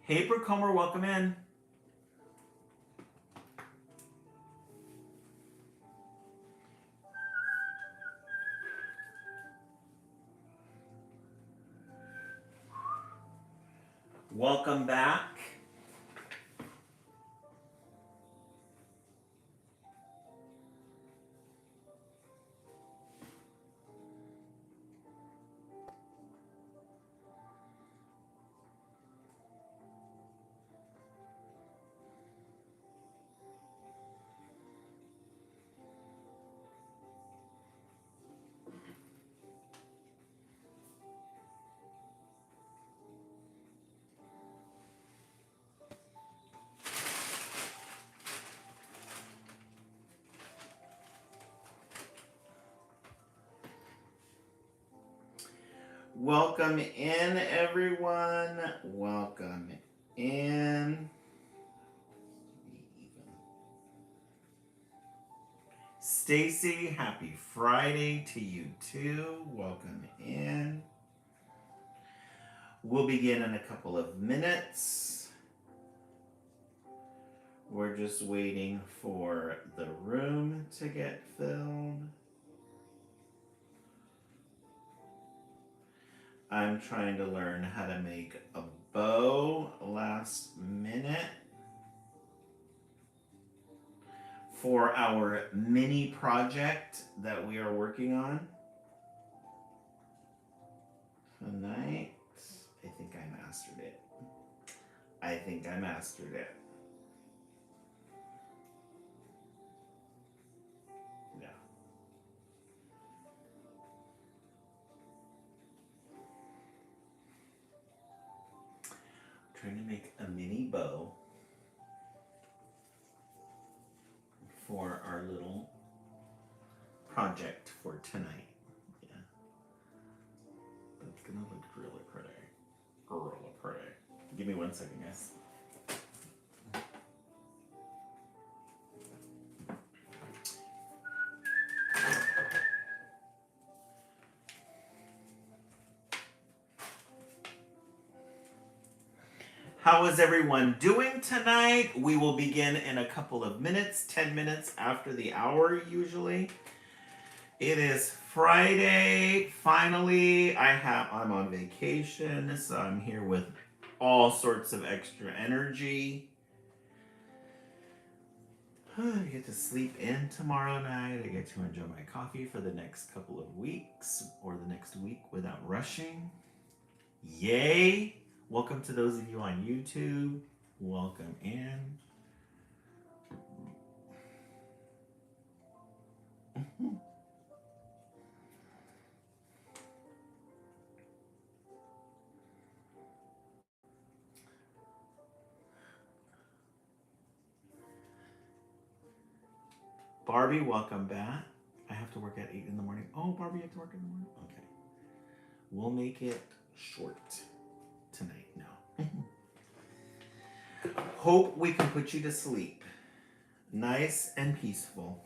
Hey, Brooke Comer, welcome in. Welcome back. Welcome in, everyone. Welcome in. Stacy, happy Friday to you too. Welcome in. We'll begin in a couple of minutes. We're just waiting for the room to get filled. I'm trying to learn how to make a bow last minute for our mini project that we are working on tonight. I think I mastered it. Yeah. I'm trying to make a mini bow for our little project for tonight. Yeah. That's gonna look really pretty. Really pretty. Give me 1 second, guys. How is everyone doing tonight? We will begin in a couple of minutes, 10 minutes after the hour usually. It is Friday. Finally, I'm on vacation, so I'm here with all sorts of extra energy. I get to sleep in tomorrow night. I get to enjoy my coffee for the next couple of weeks or the next week without rushing. Yay! Welcome to those of you on YouTube. Welcome in. Barbie, welcome back. I have to work at 8 in the morning. Oh, Barbie, you have to work in the morning? Okay. We'll make it short tonight. No. Hope we can put you to sleep. Nice and peaceful.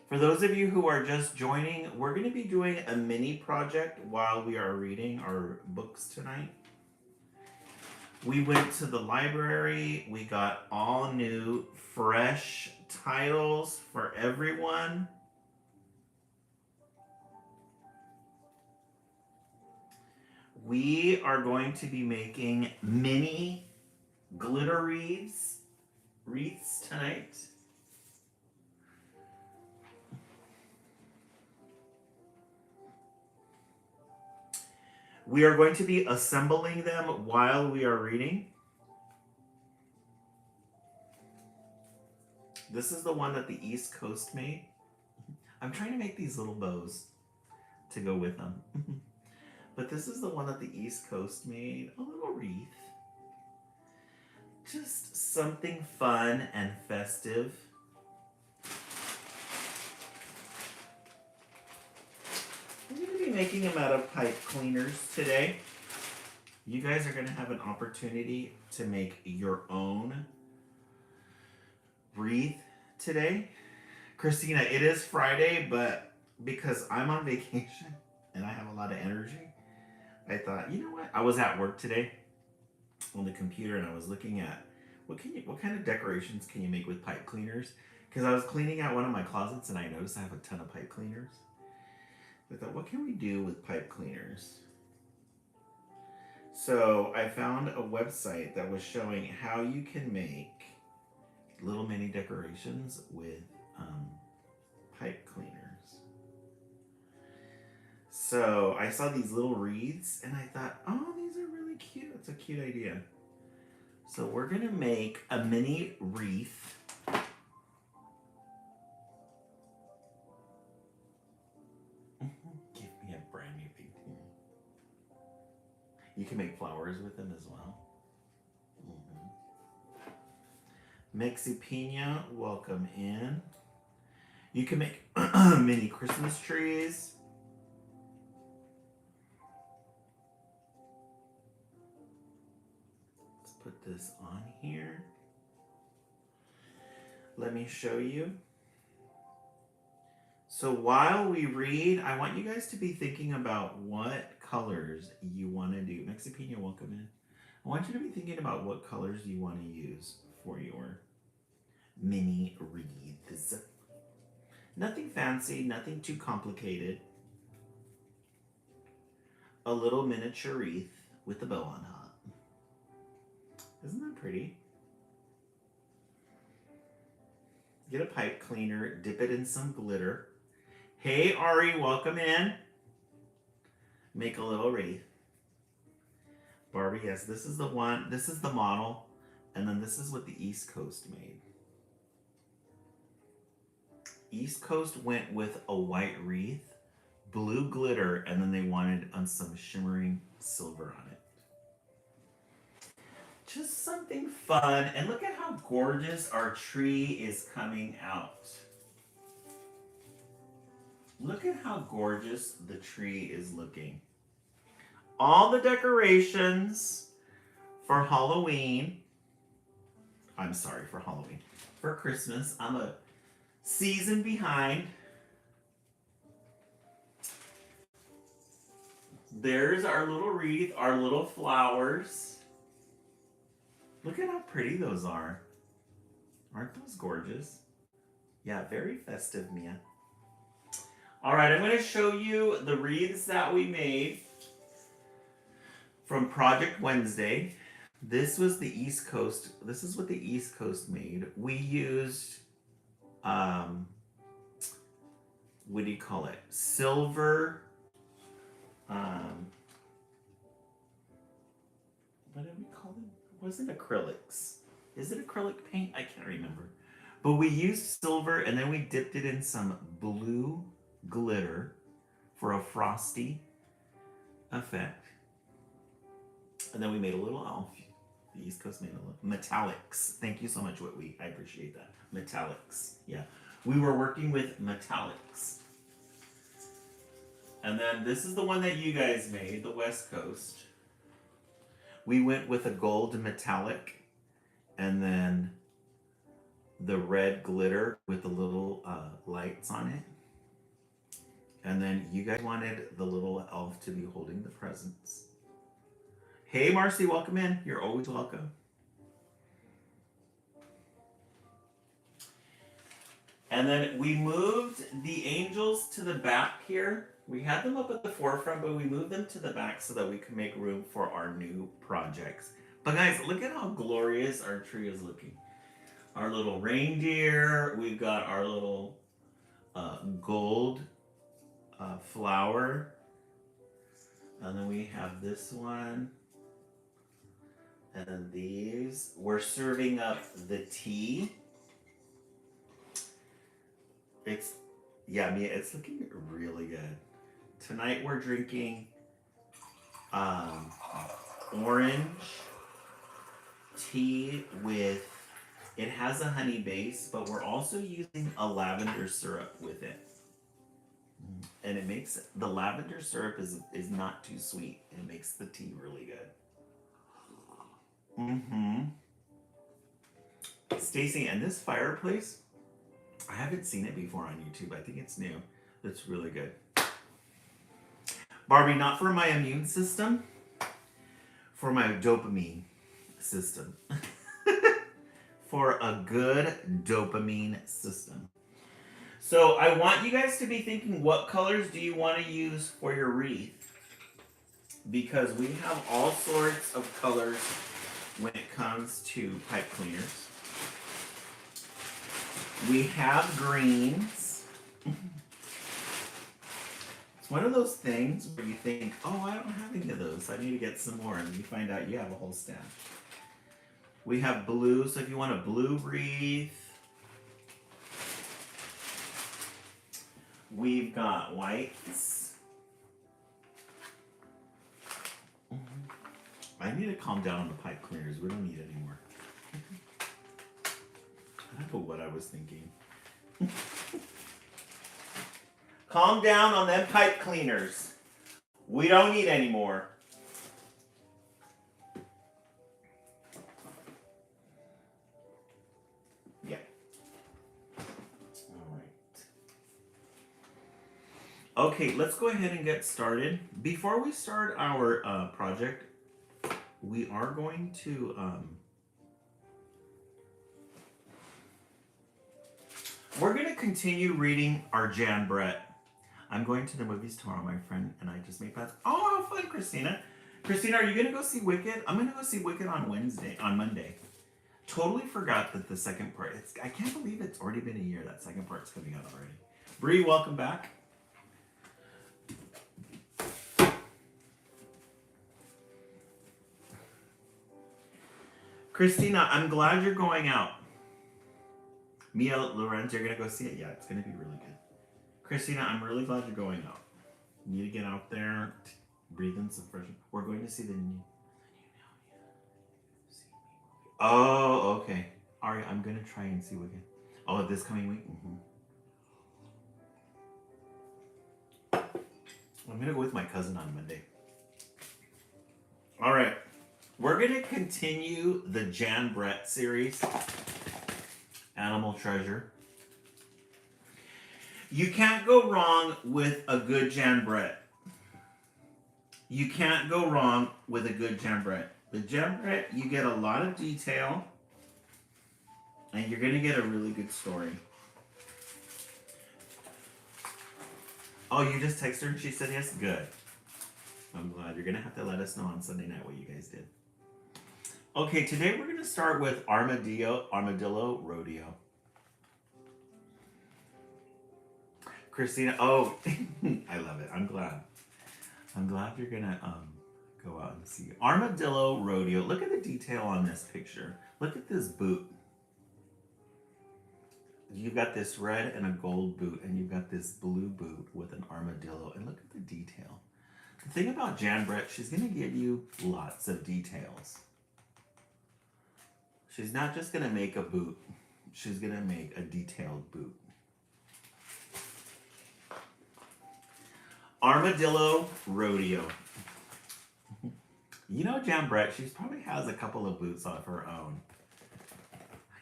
For those of you who are just joining, we're going to be doing a mini project while we are reading our books tonight. We went to the library. We got all new, fresh titles for everyone. We are going to be making mini glitter wreaths tonight. We are going to be assembling them while we are reading. This is the one that the East Coast made. I'm trying to make these little bows to go with them. But this is the one that the East Coast made. A little wreath. Just something fun and festive. I'm going to be making them out of pipe cleaners today. You guys are going to have an opportunity to make your own wreath today. Christina, it is Friday, but because I'm on vacation and I have a lot of energy, I thought, you know what? I was at work today on the computer and I was looking at what kind of decorations can you make with pipe cleaners? Because I was cleaning out one of my closets and I noticed I have a ton of pipe cleaners. I thought, what can we do with pipe cleaners? So I found a website that was showing how you can make little mini decorations with pipe cleaners. So I saw these little wreaths and I thought, oh, these are really cute. It's a cute idea. So we're gonna make a mini wreath. Give me a brand new thing. You can make flowers with them as well. Mexi Pina, welcome in. You can make mini Christmas trees. Let's put this on here. Let me show you. So while we read, I want you guys to be thinking about what colors you want to do. Mexi Pina, welcome in. I want you to be thinking about what colors you want to use for your mini wreaths. Nothing fancy, nothing too complicated. A little miniature wreath with a bow on top. Isn't that pretty? Get a pipe cleaner, dip it in some glitter. Hey Ari, welcome in. Make a little wreath. Barbie, yes, this is the one, this is the model, and then this is what the East Coast made. East Coast went with a white wreath, blue glitter, and then they wanted on some shimmering silver on it. Just something fun, and look at how gorgeous our tree is coming out. Look at how gorgeous the tree is looking. All the decorations for Halloween. I'm sorry, for Halloween. For Christmas. I'm a season behind. There's our little wreath, our little flowers. Look at how pretty those are. Aren't those gorgeous? Yeah, very festive, Mia. All right, I'm going to show you the wreaths that we made from Project Wednesday. This was the East Coast. This is what the East Coast made. We used, what do you call it? Silver, what did we call them? It wasn't acrylics. Is it acrylic paint? I can't remember. But we used silver and then we dipped it in some blue glitter for a frosty effect. And then we made a little elf. The East Coast made a little metallics. Thank you so much, Whitwee. I appreciate that. Metallics. Yeah. We were working with metallics. And then this is the one that you guys made, the West Coast. We went with a gold metallic and then the red glitter with the little lights on it. And then you guys wanted the little elf to be holding the presents. Hey Marcy, welcome in. You're always welcome. And then we moved the angels to the back here. We had them up at the forefront, but we moved them to the back so that we could make room for our new projects. But guys, look at how glorious our tree is looking. Our little reindeer, we've got our little gold flower. And then we have this one. And then these. We're serving up the tea. It's looking really good. Tonight we're drinking orange tea with, it has a honey base, but we're also using a lavender syrup with it. And it makes, the lavender syrup is not too sweet. It makes the tea really good. Stacy, and this fireplace, I haven't seen it before on YouTube. I think it's new. It's really good. Barbie, not for my immune system, for my dopamine system. For a good dopamine system. So I want you guys to be thinking, what colors do you want to use for your wreath? Because we have all sorts of colors when it comes to pipe cleaners. We have greens. It's one of those things where you think, oh, I don't have any of those. I need to get some more. And you find out you have a whole stash. We have blue. So if you want a blue wreath, we've got whites. I need to calm down on the pipe cleaners. We don't need any more. I don't know what I was thinking. Calm down on them pipe cleaners. We don't need any more. Yeah. All right. Okay, let's go ahead and get started. Before we start our project, we are going to we're going to continue reading our Jan Brett. I'm going to the movies tomorrow, my friend, and I just made plans. Oh, how fun, Christina. Christina, are you going to go see Wicked? I'm going to go see Wicked on Monday. Totally forgot that the second part, I can't believe it's already been a year. That second part's coming out already. Bree, welcome back. Christina, I'm glad you're going out. Mia Lorenz, you're going to go see it? Yeah, it's going to be really good. Christina, I'm really glad you're going out. You need to get out there, breathe in some fresh. We're going to see the new. Oh, okay. All right, I'm going to try and see Wicked. Oh, this coming week? I'm going to go with my cousin on Monday. All right. We're going to continue the Jan Brett series, Animal Treasure. You can't go wrong with a good Jan Brett. You can't go wrong with a good Jan Brett. The Jan Brett, you get a lot of detail, and you're going to get a really good story. Oh, you just texted her and she said yes? Good. I'm glad. You're going to have to let us know on Sunday night what you guys did. Okay, today we're going to start with Armadillo Rodeo. Christina, oh, I love it. I'm glad you're going to go out and see Armadillo Rodeo. Look at the detail on this picture. Look at this boot. You've got this red and a gold boot, and you've got this blue boot with an armadillo. And look at the detail. The thing about Jan Brett, she's going to give you lots of details. She's not just going to make a boot. She's going to make a detailed boot. Armadillo Rodeo. You know Jan Brett, she probably has a couple of boots of her own.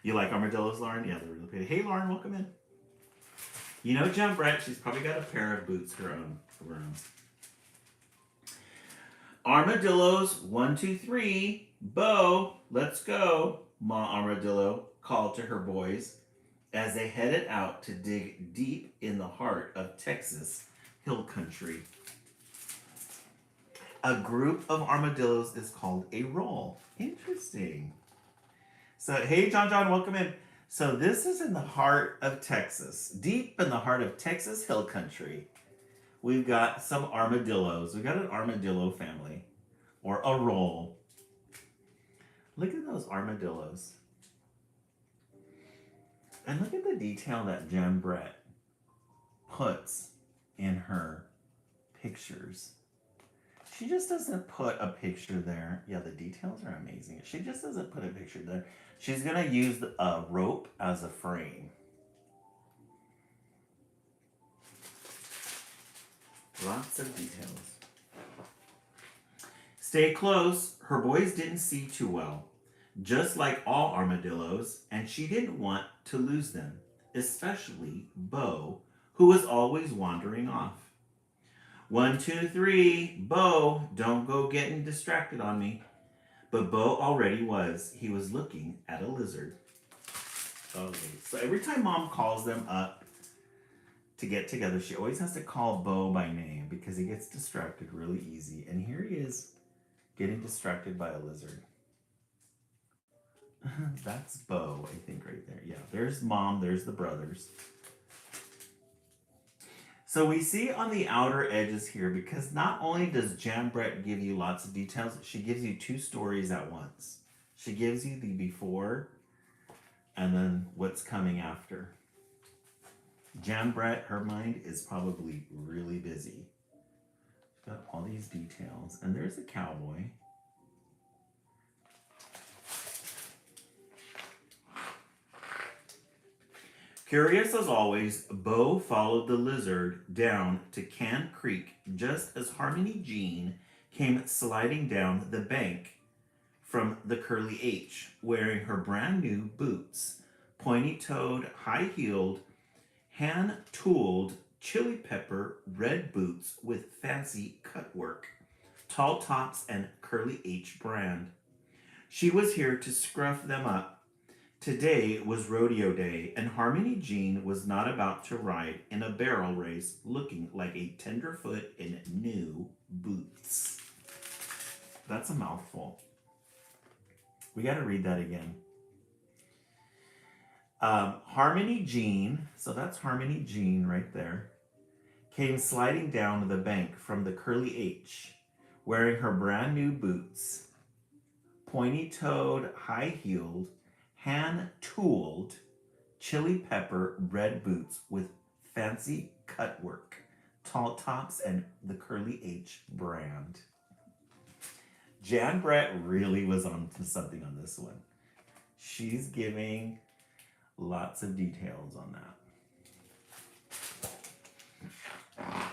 You like armadillos, Lauren? Yeah, they're really pretty. Hey, Lauren, welcome in. You know Jan Brett, she's probably got a pair of boots of her own. Armadillos, 1, 2, 3. Bo, let's go. Ma Armadillo called to her boys as they headed out to dig deep in the heart of Texas hill country. A group of armadillos is called a roll. Interesting. So, hey, John, welcome in. So this is in the heart of Texas, deep in the heart of Texas hill country. We've got some armadillos. We've got an armadillo family, or a roll. Look at those armadillos. And look at the detail that Jan Brett puts in her pictures. She just doesn't put a picture there. Yeah, the details are amazing. She just doesn't put a picture there. She's going to use a rope as a frame. Lots of details. Stay close. Her boys didn't see too well, just like all armadillos, and she didn't want to lose them, especially Bo, who was always wandering off. 1, 2, 3. Bo, don't go getting distracted on me. But Bo already was. He was looking at a lizard. Okay. So every time mom calls them up to get together, she always has to call Bo by name because he gets distracted really easy. And here he is getting distracted by a lizard. That's Bo, I think, right there. Yeah, there's mom, there's the brothers. So we see on the outer edges here, because not only does Jan Brett give you lots of details, she gives you two stories at once. She gives you the before and then what's coming after. Jan Brett, her mind is probably really busy. She's got all these details. And there's a cowboy. Curious as always, Bo followed the lizard down to Can Creek just as Harmony Jean came sliding down the bank from the Curly H, wearing her brand new boots, pointy-toed, high-heeled, hand-tooled, chili pepper red boots with fancy cutwork, tall tops, and Curly H brand. She was here to scruff them up. Today was rodeo day, and Harmony Jean was not about to ride in a barrel race looking like a tenderfoot in new boots. That's a mouthful. We got to read that again. Harmony Jean, so that's Harmony Jean right there, came sliding down the bank from the Curly H, wearing her brand new boots, pointy-toed, high-heeled, hand-tooled, chili pepper red boots with fancy cutwork, tall tops, and the Curly H brand. Jan Brett really was on to something on this one. She's giving lots of details on that.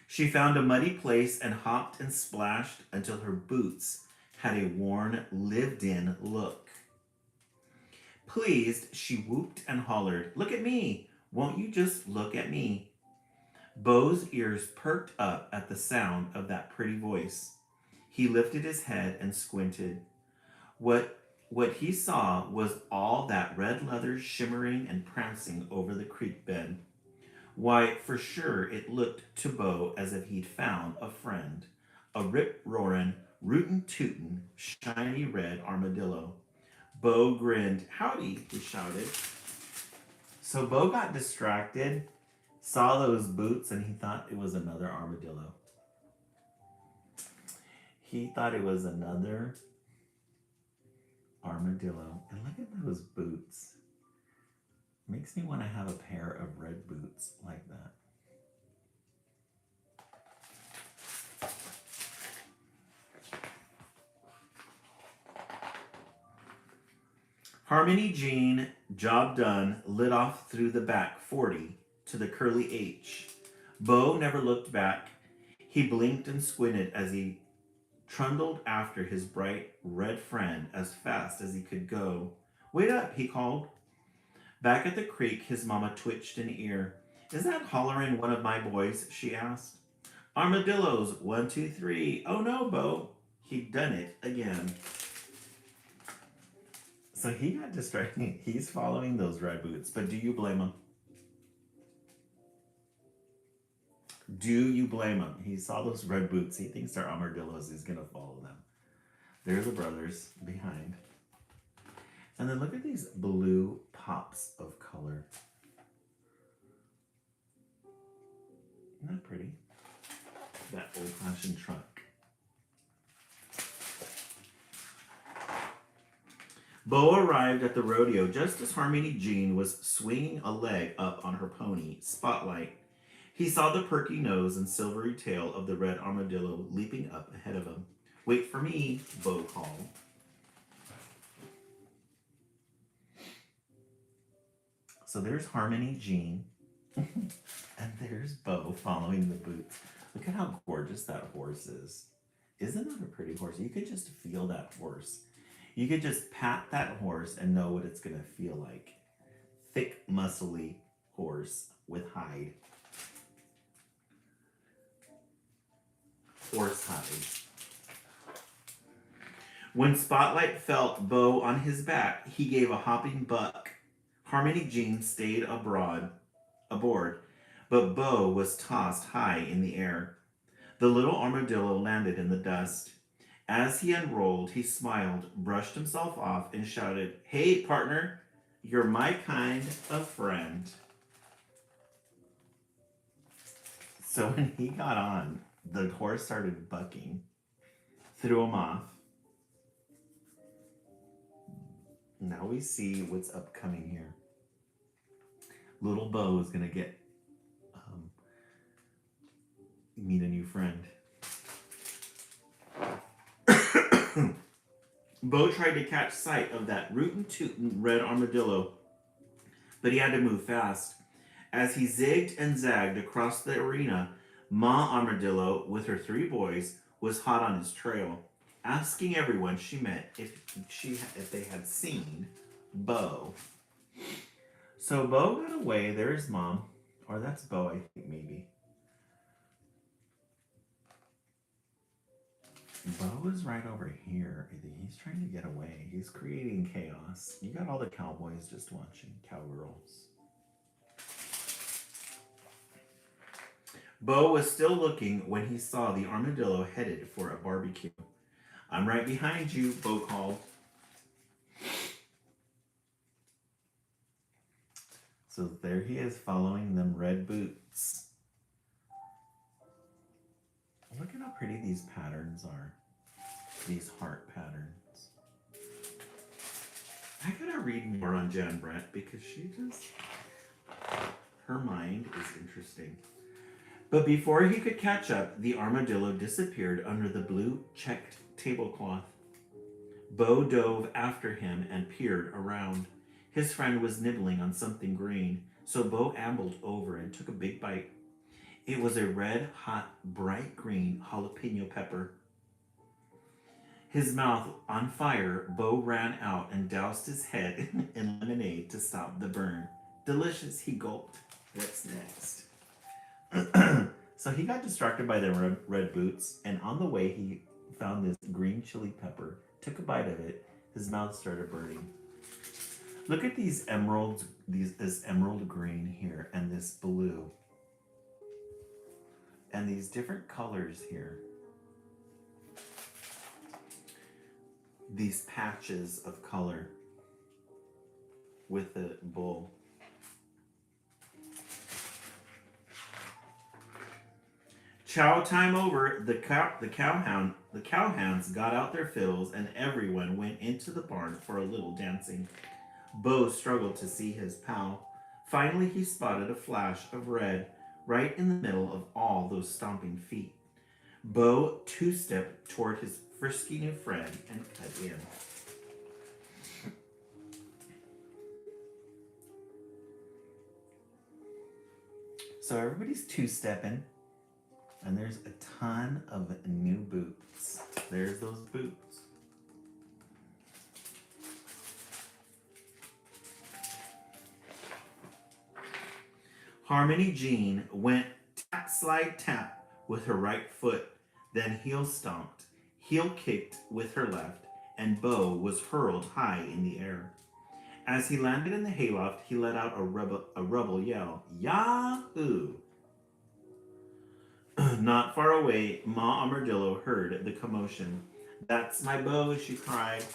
She found a muddy place and hopped and splashed until her boots had a worn, lived-in look. Pleased, she whooped and hollered, "Look at me! Won't you just look at me?" Bo's ears perked up at the sound of that pretty voice. He lifted his head and squinted. What he saw was all that red leather shimmering and prancing over the creek bed. Why, for sure, it looked to Bo as if he'd found a friend. A rip-roarin', rootin'-tootin', shiny red armadillo. Bo grinned. "Howdy," he shouted. So Bo got distracted, saw those boots, and he thought it was another armadillo. He thought it was another armadillo. And look at those boots. Makes me want to have a pair of red boots like that. Harmony Jean, job done, lit off through the back 40 to the Curly H. Bo never looked back. He blinked and squinted as he trundled after his bright red friend as fast as he could go. "Wait up," he called. Back at the creek, his mama twitched an ear. "Is that hollering one of my boys?" she asked. "Armadillos, 1, 2, 3. Oh no, Bo." He'd done it again. So he got distracted. He's following those red boots, but do you blame him? Do you blame him? He saw those red boots. He thinks they're armadillos. He's going to follow them. They're the brothers behind. And then look at these blue pops of color. Isn't that pretty? That old-fashioned trunk. Bo arrived at the rodeo just as Harmony Jean was swinging a leg up on her pony, Spotlight. He saw the perky nose and silvery tail of the red armadillo leaping up ahead of him. "Wait for me," Bo called. So there's Harmony Jean, and there's Bo following the boots. Look at how gorgeous that horse is. Isn't that a pretty horse? You could just feel that horse. You could just pat that horse and know what it's going to feel like. Thick, muscly horse with hide. horsehide. When Spotlight felt Bo on his back, he gave a hopping buck. Harmony Jean stayed aboard, but Bo was tossed high in the air. The little armadillo landed in the dust. As he unrolled, he smiled, brushed himself off, and shouted, "Hey, partner, you're my kind of friend." So when he got on, the horse started bucking, threw him off. Now we see what's upcoming here. Little Bo is going to get meet a new friend. Bo tried to catch sight of that rootin' tootin' red armadillo, but he had to move fast. As he zigged and zagged across the arena, Ma Armadillo, with her 3 boys, was hot on his trail, asking everyone she met if they had seen Bo. So Bo got away. There's Mom, or that's Bo, I think maybe. Bo is right over here. He's trying to get away. He's creating chaos. You got all the cowboys just watching, cowgirls. Bo was still looking when he saw the armadillo headed for a barbecue. "I'm right behind you," Bo called. So there he is following them red boots. Look at how pretty these patterns are. These heart patterns. I gotta read more on Jan Brett because her mind is interesting. But before he could catch up, the armadillo disappeared under the blue checked tablecloth. Bo dove after him and peered around. His friend was nibbling on something green, so Bo ambled over and took a big bite. It was a red, hot, bright green jalapeno pepper. His mouth on fire, Bo ran out and doused his head in lemonade to stop the burn. "Delicious," he gulped. "What's next?" So he got distracted by the red boots, and on the way he found this green chili pepper, took a bite of it, his mouth started burning. Look at these emeralds, this emerald green here, and this blue. And these different colors here. These patches of color with the bull. Chow time over. The cowhands got out their fiddles, and everyone went into the barn for a little dancing. Bo struggled to see his pal. Finally, he spotted a flash of red right in the middle of all those stomping feet. Bo two-stepped toward his frisky new friend and cut in. So everybody's two-stepping, and there's a ton of new boots. There's those boots. Harmony Jean went tap, slide, tap with her right foot, then heel stomped, heel kicked with her left, and Bo was hurled high in the air. As he landed in the hayloft, he let out a rebel yell, "Yahoo!" Not far away, Ma Armadillo heard the commotion. "That's my Bo," she cried.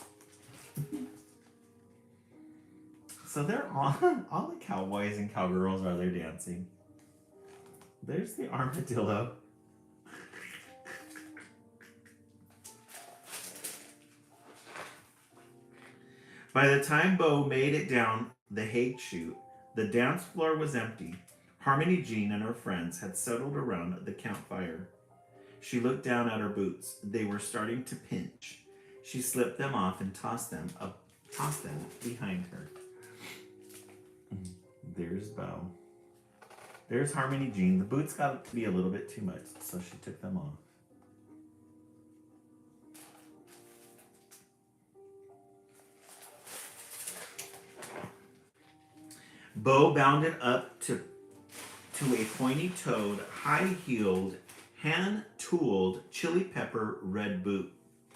So they're all the cowboys and cowgirls are there dancing. There's the armadillo. By the time Bo made it down the hay chute, the dance floor was empty. Harmony Jean and her friends had settled around the campfire. She looked down at her boots. They were starting to pinch. She slipped them off and tossed them behind her. There's Bo. There's Harmony Jean. The boots got to be a little bit too much, so she took them off. Bo bounded up to a pointy-toed, high-heeled hand-tooled chili pepper red boot.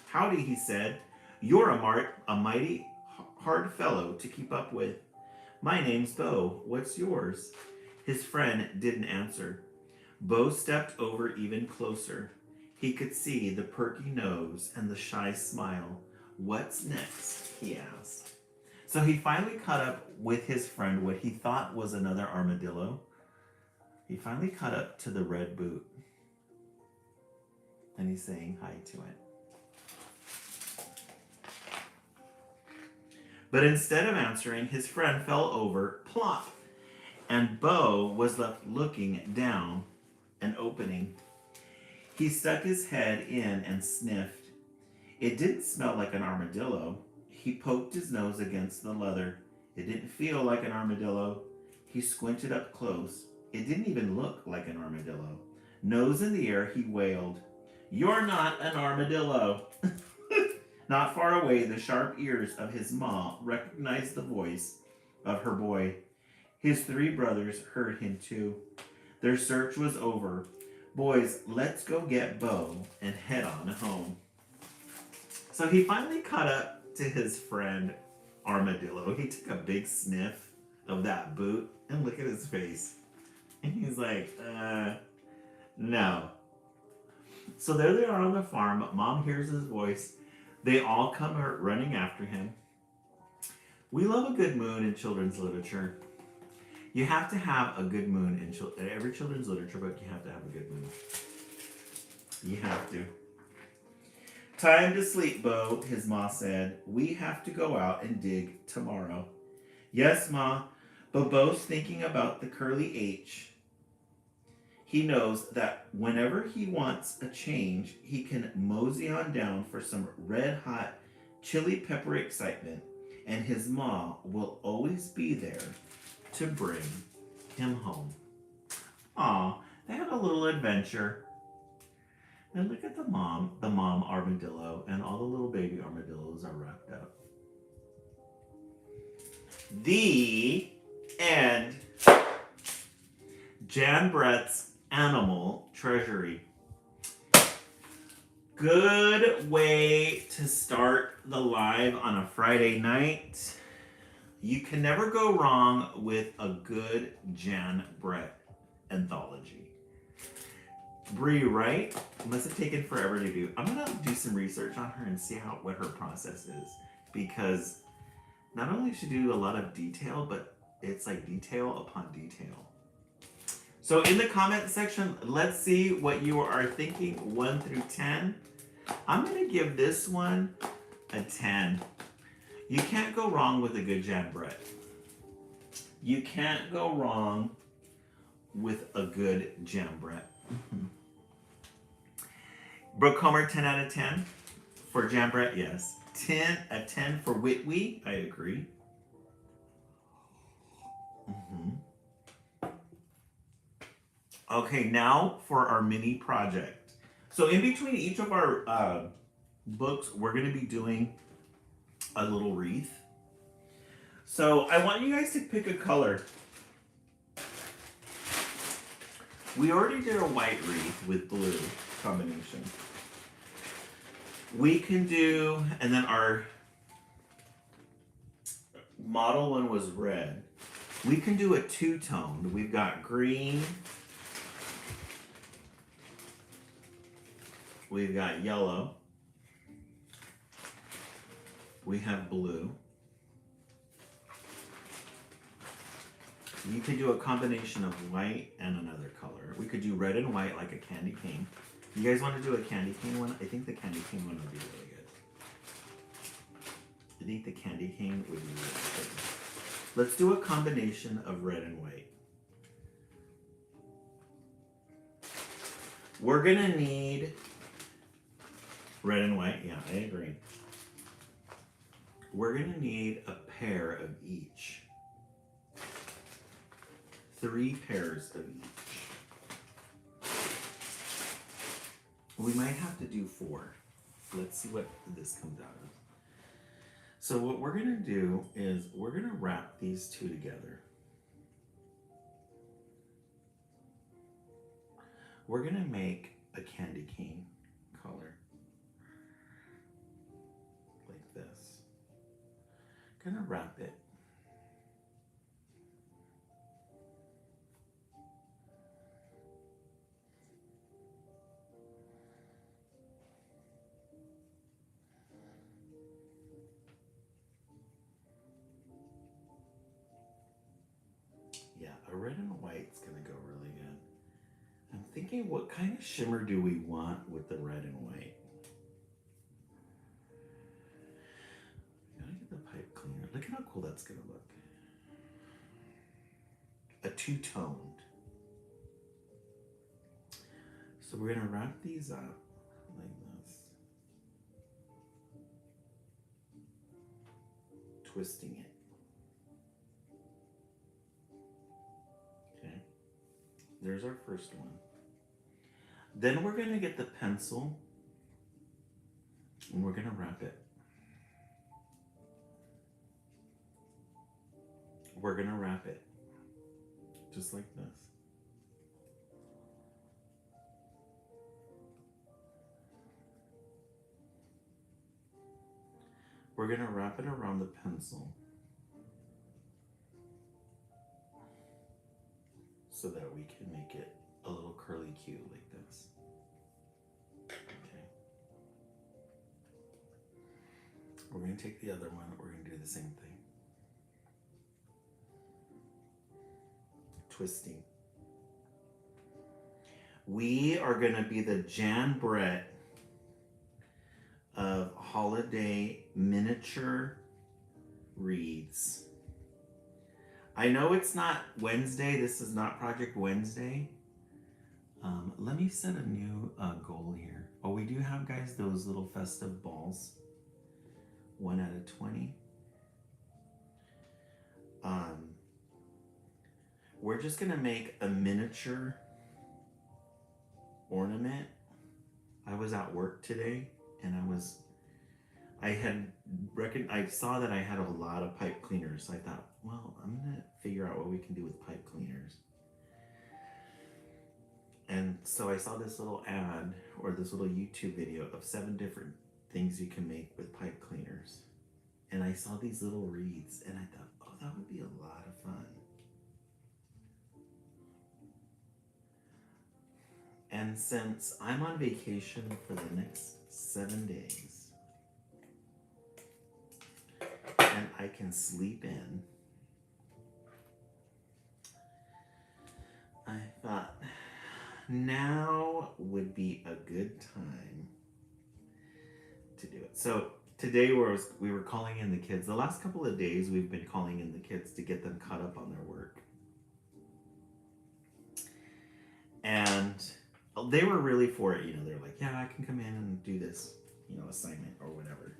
Howdy, he said. You're a mighty hard fellow to keep up with. My name's Bo. What's yours? His friend didn't answer. Bo stepped over even closer. He could see the perky nose and the shy smile. What's next? He asked. So he finally caught up with his friend, what he thought was another armadillo. He finally caught up to the red boot. And he's saying hi to it. But instead of answering, his friend fell over, plop, and Bo was left looking down an opening. He stuck his head in and sniffed. It didn't smell like an armadillo. He poked his nose against the leather. It didn't feel like an armadillo. He squinted up close. It didn't even look like an armadillo. Nose in the air, he wailed, "You're not an armadillo." Not far away, the sharp ears of his ma recognized the voice of her boy. His 3 brothers heard him too. Their search was over. Boys, let's go get Bo and head on home. So he finally caught up to his friend Armadillo. He took a big sniff of that boot and look at his face. And he's like, no. So there they are on the farm. Mom hears his voice. They all come running after him. We love a good moon in children's literature. You have to have a good moon in every children's literature book. You have to have a good moon. You have to. Time to sleep, Bo, his ma said. We have to go out and dig tomorrow. Yes, Ma, but Bo's thinking about the curly H. He knows that whenever he wants a change, he can mosey on down for some red-hot chili pepper excitement, and his ma will always be there to bring him home. Aw, they had a little adventure. And look at the mom armadillo, and all the little baby armadillos are wrapped up. The end. Jan Brett's Animal Treasury. Good way to start the live on a Friday night. You can never go wrong with a good Jan Brett anthology. Bree Wright must have taken forever to do. I'm gonna do some research on her and see what her process is, because not only does she do a lot of detail, but it's like detail upon detail. So in the comment section, let's see what you are thinking, 1 through 10. I'm gonna give this one a 10. You can't go wrong with a good Jan Brett. You can't go wrong with a good Jan Brett. Brooke Comer, 10 out of 10. For Jan Brett, yes. A 10 for Whitwee, I agree. Okay, now for our mini project. So in between each of our books, we're going to be doing a little wreath. So I want you guys to pick a color. We already did a white wreath with blue combination. We can do, and then our model one was red. We can do a two-tone. We've got green. We've got yellow. We have blue. You could do a combination of white and another color. We could do red and white like a candy cane. You guys want to do a candy cane one? I think the candy cane one would be really good. I think the candy cane would be really good. Let's do a combination of red and white. We're gonna need red and white, yeah, I agree. We're gonna need a pair of each. 3 pairs of each. We might have to do 4. Let's see what this comes out of. So what we're gonna do is we're gonna wrap these 2 together. We're gonna make a candy cane color. Like this. Gonna wrap it. Yeah, a red and a white's gonna go really good. I'm thinking, what kind of shimmer do we want with the red and white? Gotta get the pipe cleaner. Look at how cool that's gonna look. A two-toned. So we're gonna wrap these up like this. Twisting it. Okay. There's our first one. Then we're gonna get the pencil and we're gonna wrap it. We're gonna wrap it just like this. We're gonna wrap it around the pencil so that we can make it a little curly Q like this. Okay. We're gonna take the other one, we're gonna do the same thing. Twisting. We are gonna be the Jan Brett of holiday miniature wreaths. I know it's not Wednesday. This is not Project Wednesday. Let me set a new goal here. Oh, we do have, guys, those little festive balls. 1 out of 20. We're just gonna make a miniature ornament. I was at work today and I saw that I had a lot of pipe cleaners. So I thought, well, I'm gonna figure out what we can do with pipe cleaners. And so I saw this little ad or this little YouTube video of 7 different things you can make with pipe cleaners. And I saw these little wreaths and I thought, oh, that would be a lot of fun. And since I'm on vacation for the next 7 days, and I can sleep in, I thought now would be a good time to do it. So today we were calling in the kids. The last couple of days we've been calling in the kids to get them caught up on their work. And they were really for it, they're like, yeah, I can come in and do this, assignment or whatever.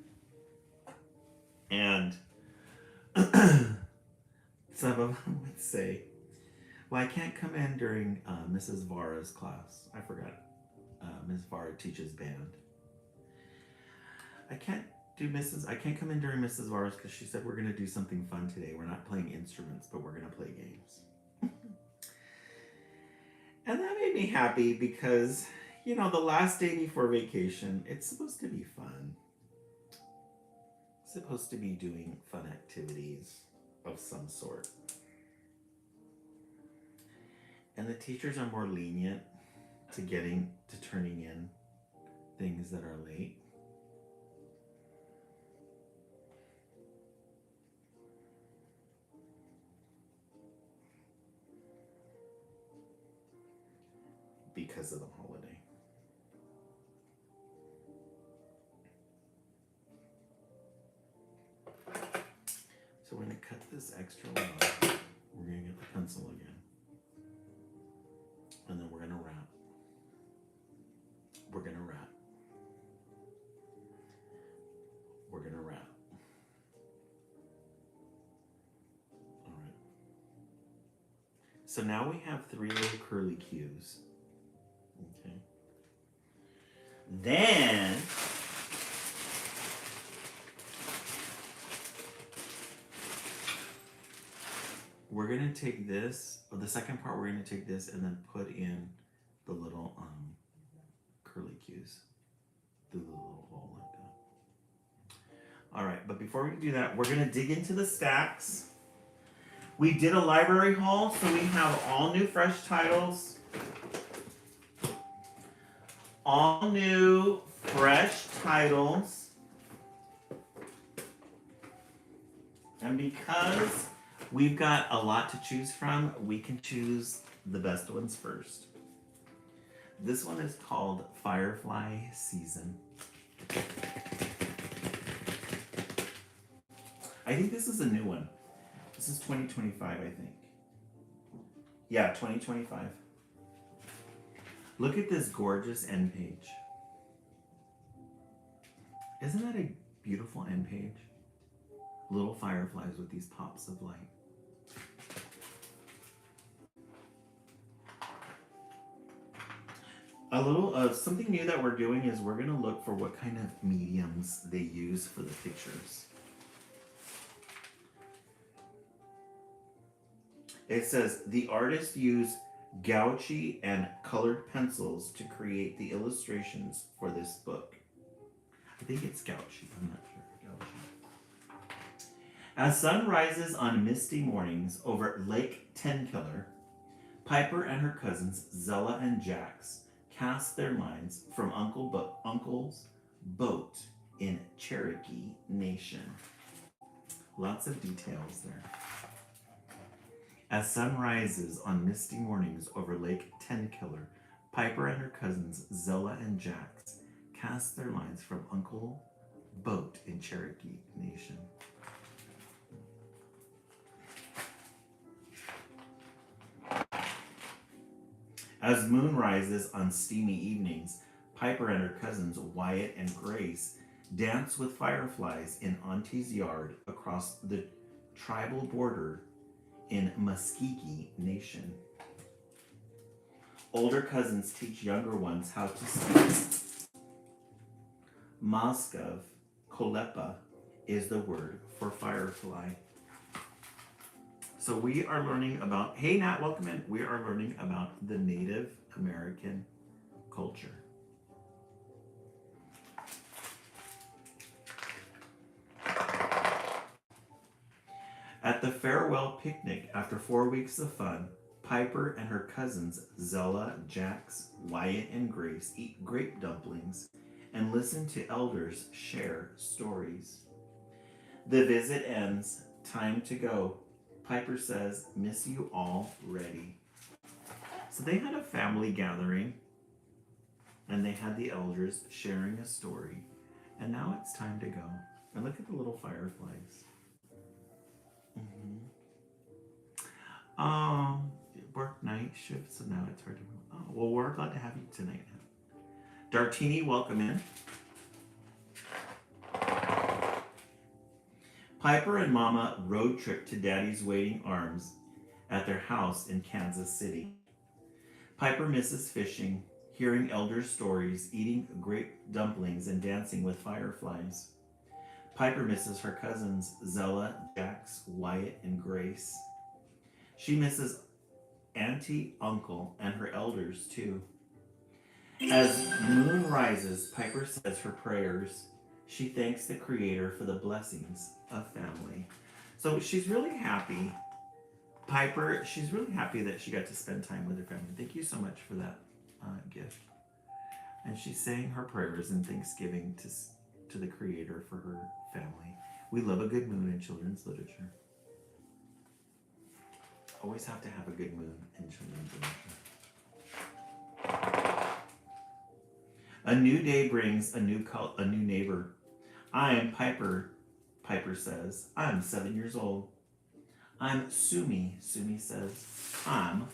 And some of them would say, well, I can't come in during Mrs. Vara's class. I forgot. Ms. Vara teaches band. I can't come in during Mrs. Vara's because she said we're going to do something fun today. We're not playing instruments, but we're going to play games. And that made me happy because, the last day before vacation, it's supposed to be fun. It's supposed to be doing fun activities of some sort. And the teachers are more lenient to turning in things that are late. Because of the holiday. So we're going to cut this extra long. We're going to get the pencil again. And then we're going to wrap. We're going to wrap. We're going to wrap. All right. So now we have 3 little curly Qs. Okay. Then we're going to take this, or the second part, we're going to take this and then put in the little through the little hole like that. All right, but before we do that, we're gonna dig into the stacks. We did a library haul, so we have all new fresh titles. All new fresh titles. And because we've got a lot to choose from, we can choose the best ones first. This one is called Firefly Season. I think this is a new one. This is 2025, I think. Yeah, 2025. Look at this gorgeous end page. Isn't that a beautiful end page? Little fireflies with these pops of light. A little something new that we're doing is we're gonna look for what kind of mediums they use for the pictures. It says the artist used gouache and colored pencils to create the illustrations for this book. I think it's gouache, I'm not sure. Gouache. As sun rises on misty mornings over Lake Tenkiller, Piper and her cousins Zella and Jax cast their lines from Uncle's boat in Cherokee Nation. Lots of details there. As sun rises on misty mornings over Lake Tenkiller, Piper and her cousins Zella and Jax cast their lines from Uncle's boat in Cherokee Nation. As moon rises on steamy evenings, Piper and her cousins Wyatt and Grace dance with fireflies in Auntie's yard across the tribal border in Muscogee Nation. Older cousins teach younger ones how to speak. Moskov Kolepa is the word for firefly. So we are learning about, hey Nat, welcome in. We are learning about the Native American culture. At the farewell picnic after 4 weeks of fun, Piper and her cousins Zella, Jax, Wyatt, and Grace eat grape dumplings and listen to elders share stories. The visit ends. Time to go. Piper says, miss you already. So they had a family gathering and they had the elders sharing a story. And now it's time to go. And look at the little fireflies. Work night shift, so now it's hard to. Oh, well, we're glad to have you tonight. Dartini, welcome in. Piper and Mama road trip to Daddy's waiting arms at their house in Kansas City. Piper misses fishing, hearing elders' stories, eating grape dumplings, and dancing with fireflies. Piper misses her cousins Zella, Jax, Wyatt, and Grace. She misses Auntie, Uncle, and her elders too. As moon rises, Piper says her prayers. She thanks the Creator for the blessings of family. So she's really happy. Piper, she's really happy that she got to spend time with her family. Thank you so much for that gift. And she's saying her prayers in thanksgiving to the Creator for her family. We love a good moon in children's literature. Always have to have a good moon in children's literature. A new day brings a new neighbor. I am Piper, Piper says. I'm 7 years old. I'm Sumi, Sumi says. I'm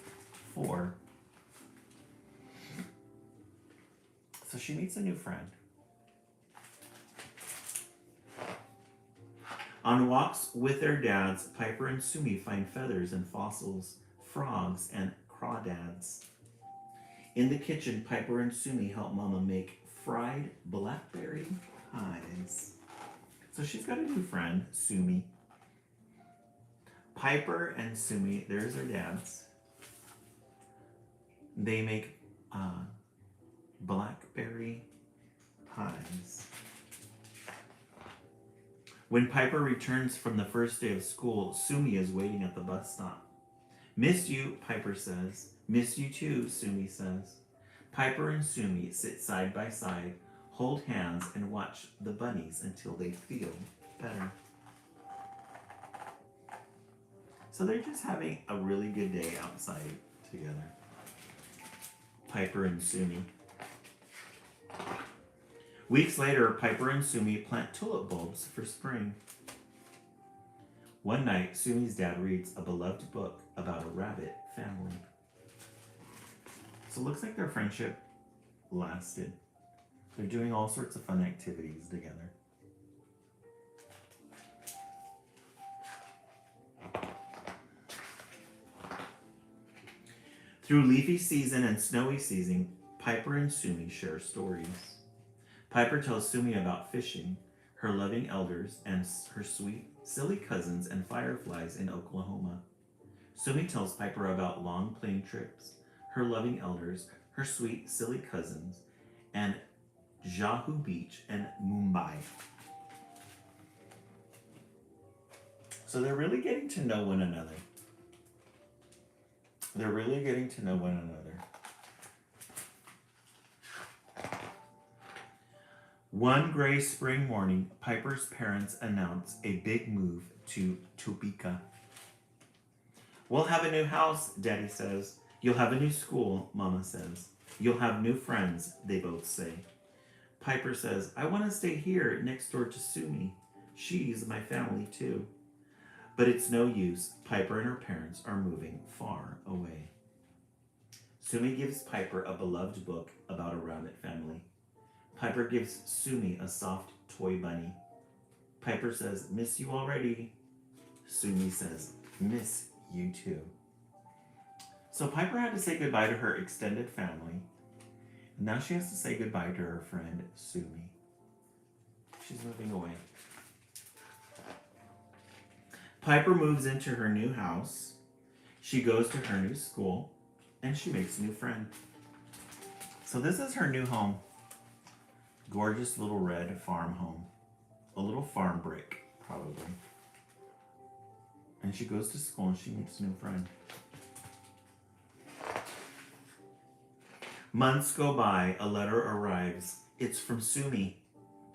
4. So she meets a new friend. On walks with their dads, Piper and Sumi find feathers and fossils, frogs, and crawdads. In the kitchen, Piper and Sumi help Mama make fried blackberry pies. So she's got a new friend, Sumi. Piper and Sumi, there's their dads. They make blackberry pies. When Piper returns from the first day of school, Sumi is waiting at the bus stop. Miss you, Piper says. Miss you too, Sumi says. Piper and Sumi sit side by side, hold hands, and watch the bunnies until they feel better. So they're just having a really good day outside together. Piper and Sumi. Weeks later, Piper and Sumi plant tulip bulbs for spring. One night, Sumi's dad reads a beloved book about a rabbit family. So it looks like their friendship lasted. They're doing all sorts of fun activities together. Through leafy season and snowy season, Piper and Sumi share stories. Piper tells Sumi about fishing, her loving elders, and her sweet, silly cousins and fireflies in Oklahoma. Sumi tells Piper about long plane trips, her loving elders, her sweet, silly cousins, and Jahu Beach and Mumbai. So they're really getting to know one another. They're really getting to know one another. One gray spring morning, Piper's parents announce a big move to Topeka. We'll have a new house, Daddy says. You'll have a new school, Mama says. You'll have new friends, they both say. Piper says, I want to stay here next door to Sumi. She's my family too. But it's no use. Piper and her parents are moving far away. Sumi gives Piper a beloved book about a rabbit family. Piper gives Sumi a soft toy bunny. Piper says, miss you already. Sumi says, miss you too. So Piper had to say goodbye to her extended family. And now she has to say goodbye to her friend, Sumi. She's moving away. Piper moves into her new house. She goes to her new school, and she makes a new friend. So this is her new home. Gorgeous little red farm home. A little farm brick, probably. And she goes to school and she meets a new friend. Months go by, a letter arrives. It's from Sumi.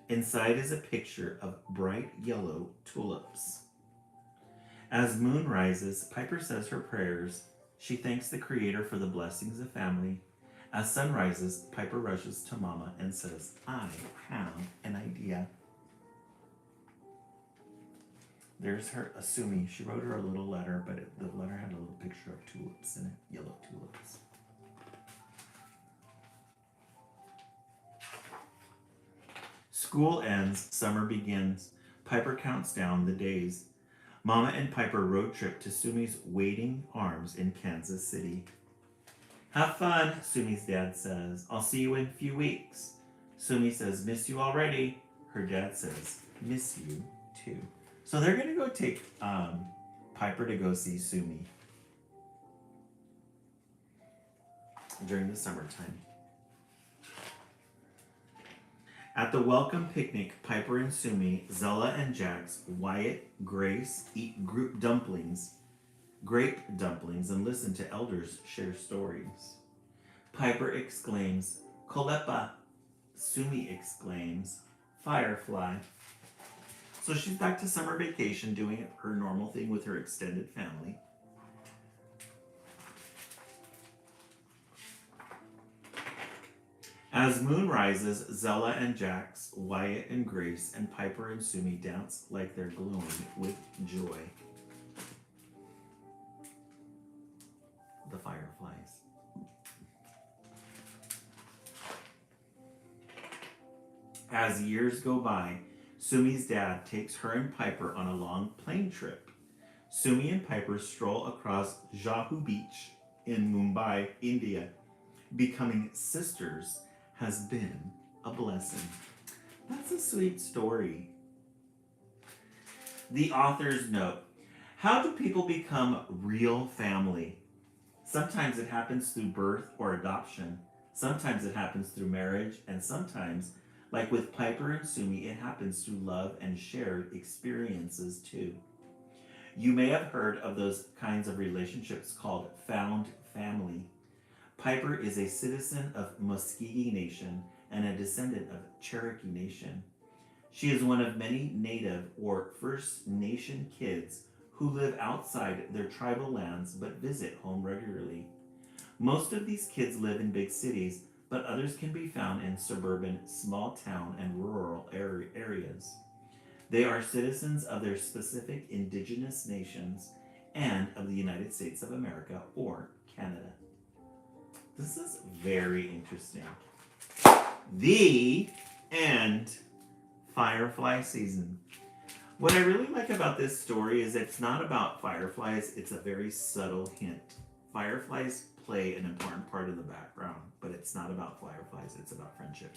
Inside is a picture of bright yellow tulips. As moon rises, Piper says her prayers. She thanks the Creator for the blessings of family. As sun rises, Piper rushes to Mama and says, I have an idea. There's her, Sumi. She wrote her a little letter, but the letter had a little picture of tulips in it, yellow tulips. School ends, summer begins. Piper counts down the days. Mama and Piper road trip to Sumi's waiting arms in Kansas City. Have fun, Sumi's dad says. I'll see you in a few weeks. Sumi says, miss you already. Her dad says, miss you too. So they're going to go take Piper to go see Sumi during the summertime. At the welcome picnic, Piper and Sumi, Zella and Jax, Wyatt, Grace eat grape dumplings, and listen to elders share stories. Piper exclaims, Kolepa. Sumi exclaims, Firefly. So she's back to summer vacation doing her normal thing with her extended family. As moon rises, Zella and Jax, Wyatt and Grace, and Piper and Sumi dance like they're glowing with joy. The fireflies. As years go by, Sumi's dad takes her and Piper on a long plane trip. Sumi and Piper stroll across Jahu Beach in Mumbai, India. Becoming sisters has been a blessing. That's a sweet story. The author's note. How do people become real family? Sometimes it happens through birth or adoption. Sometimes it happens through marriage, and sometimes Like with Piper and Sumi, it happens through love and shared experiences too. You may have heard of those kinds of relationships called found family. Piper is a citizen of Muscogee Nation and a descendant of Cherokee Nation. She is one of many Native or First Nation kids who live outside their tribal lands but visit home regularly. Most of these kids live in big cities, but others can be found in suburban, small town, and rural areas. They are citizens of their specific indigenous nations and of the United States of America or Canada. This is very interesting. The end. Firefly season. What I really like about this story is it's not about fireflies, it's a very subtle hint. Fireflies play an important part of the background, but it's not about fireflies, it's about friendship.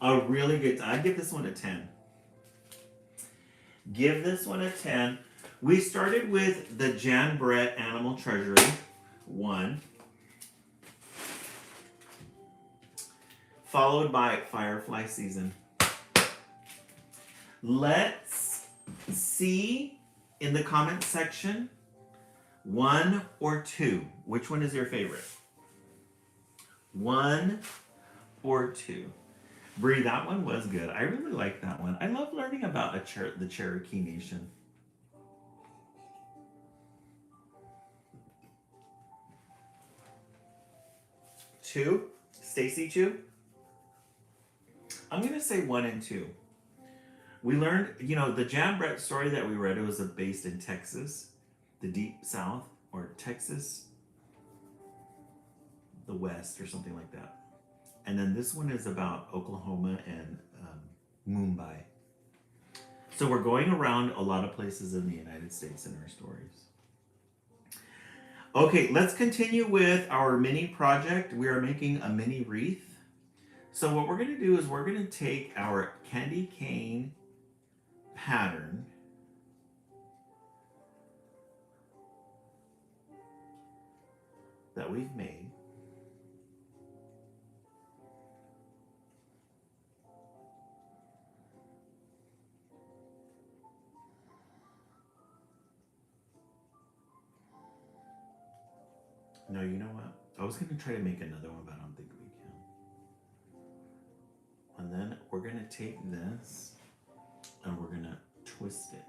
A really good, I give this one a 10. Give this one a 10. We started with the Jan Brett Animal Treasury 1, followed by Firefly Season. Let's see in the comment section 1 or 2. Which one is your favorite? 1 or 2. Bree, that one was good. I really like that one. I love learning about the Cherokee Nation. 2. Stacy 2. I'm going to say 1 and 2. We learned, the Jan Brett story that we read, it was based in Texas, the Deep South, or Texas, the West, or something like that. And then this one is about Oklahoma and Mumbai. So we're going around a lot of places in the United States in our stories. Okay, let's continue with our mini project. We are making a mini wreath. So what we're going to do is we're going to take our candy cane pattern that we've made. No, you know what? I was going to try to make another one, but I don't think we can. And then we're going to take this and we're going to twist it.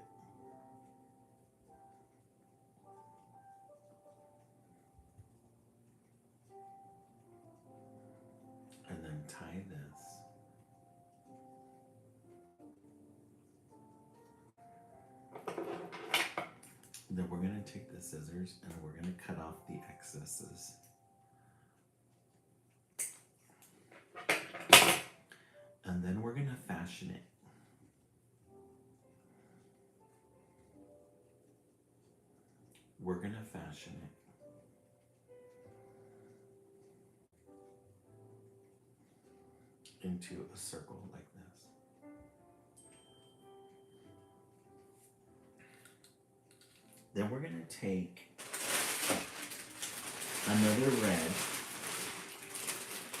And then tie this. Then we're going to take the scissors and we're going to cut off the excesses. And then we're going to fashion it. We're going to fashion it. Into a circle like this. Then we're going to take another red.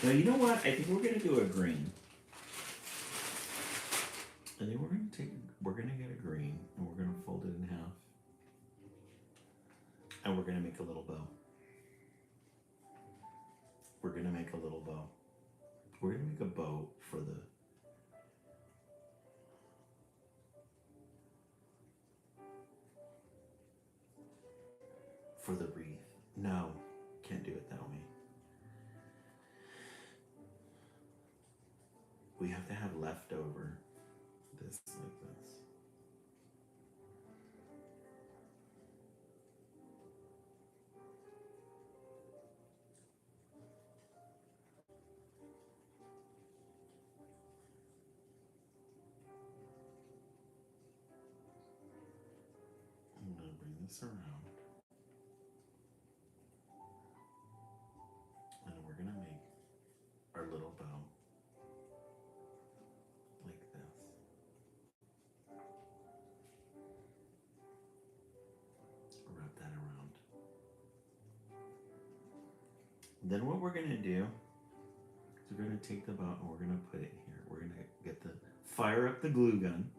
Now, you know what? I think we're going to do a green. And then we're going to get a green and we're going to fold it in half. And we're going to make a little bow. We're going to make a little bow. We're going to make a bow for the wreath. No, can't do it that way. We have to have leftover this like this. I'm going to bring this around. And we're going to make our little bow like this. Wrap that around. Then what we're going to do we're going to take the bottle and we're going to put it here. We're going to get the fire up the glue gun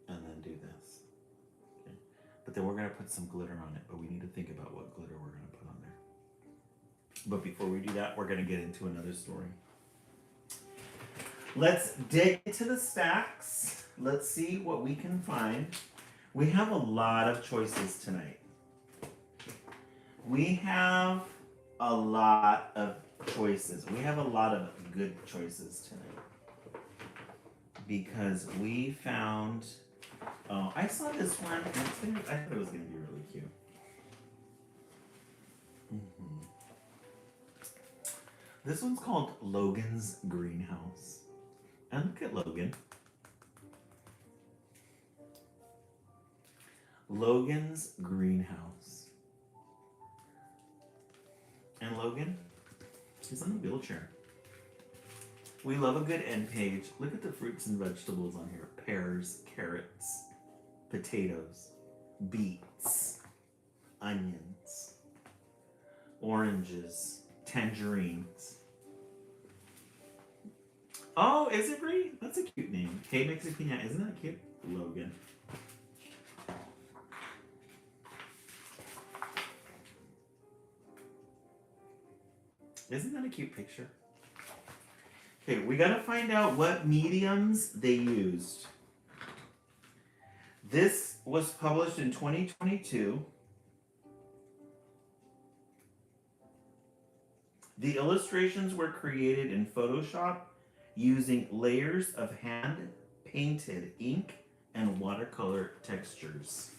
and then do this. Okay. But then we're going to put some glitter on it, but we need to think about what glitter we're going to put on there. But before we do that, we're going to get into another story. Let's dig into the stacks. Let's see what we can find. We have a lot of choices tonight. We have a lot of choices. We have a lot of good choices tonight. Because we found, oh, I saw this one. I thought it was going to be really cute. This one's called Logan's Greenhouse. And look at Logan. Logan's Greenhouse. And Logan, he's on a wheelchair. We love a good end page. Look at the fruits and vegetables on here. Pears, carrots, potatoes, beets, onions, oranges, tangerines. Oh, is it Bree? That's a cute name. Hey, makes a piñata. Isn't that cute? Logan. Isn't that a cute picture? Okay, we gotta find out what mediums they used. This was published in 2022. The illustrations were created in Photoshop using layers of hand-painted ink and watercolor textures.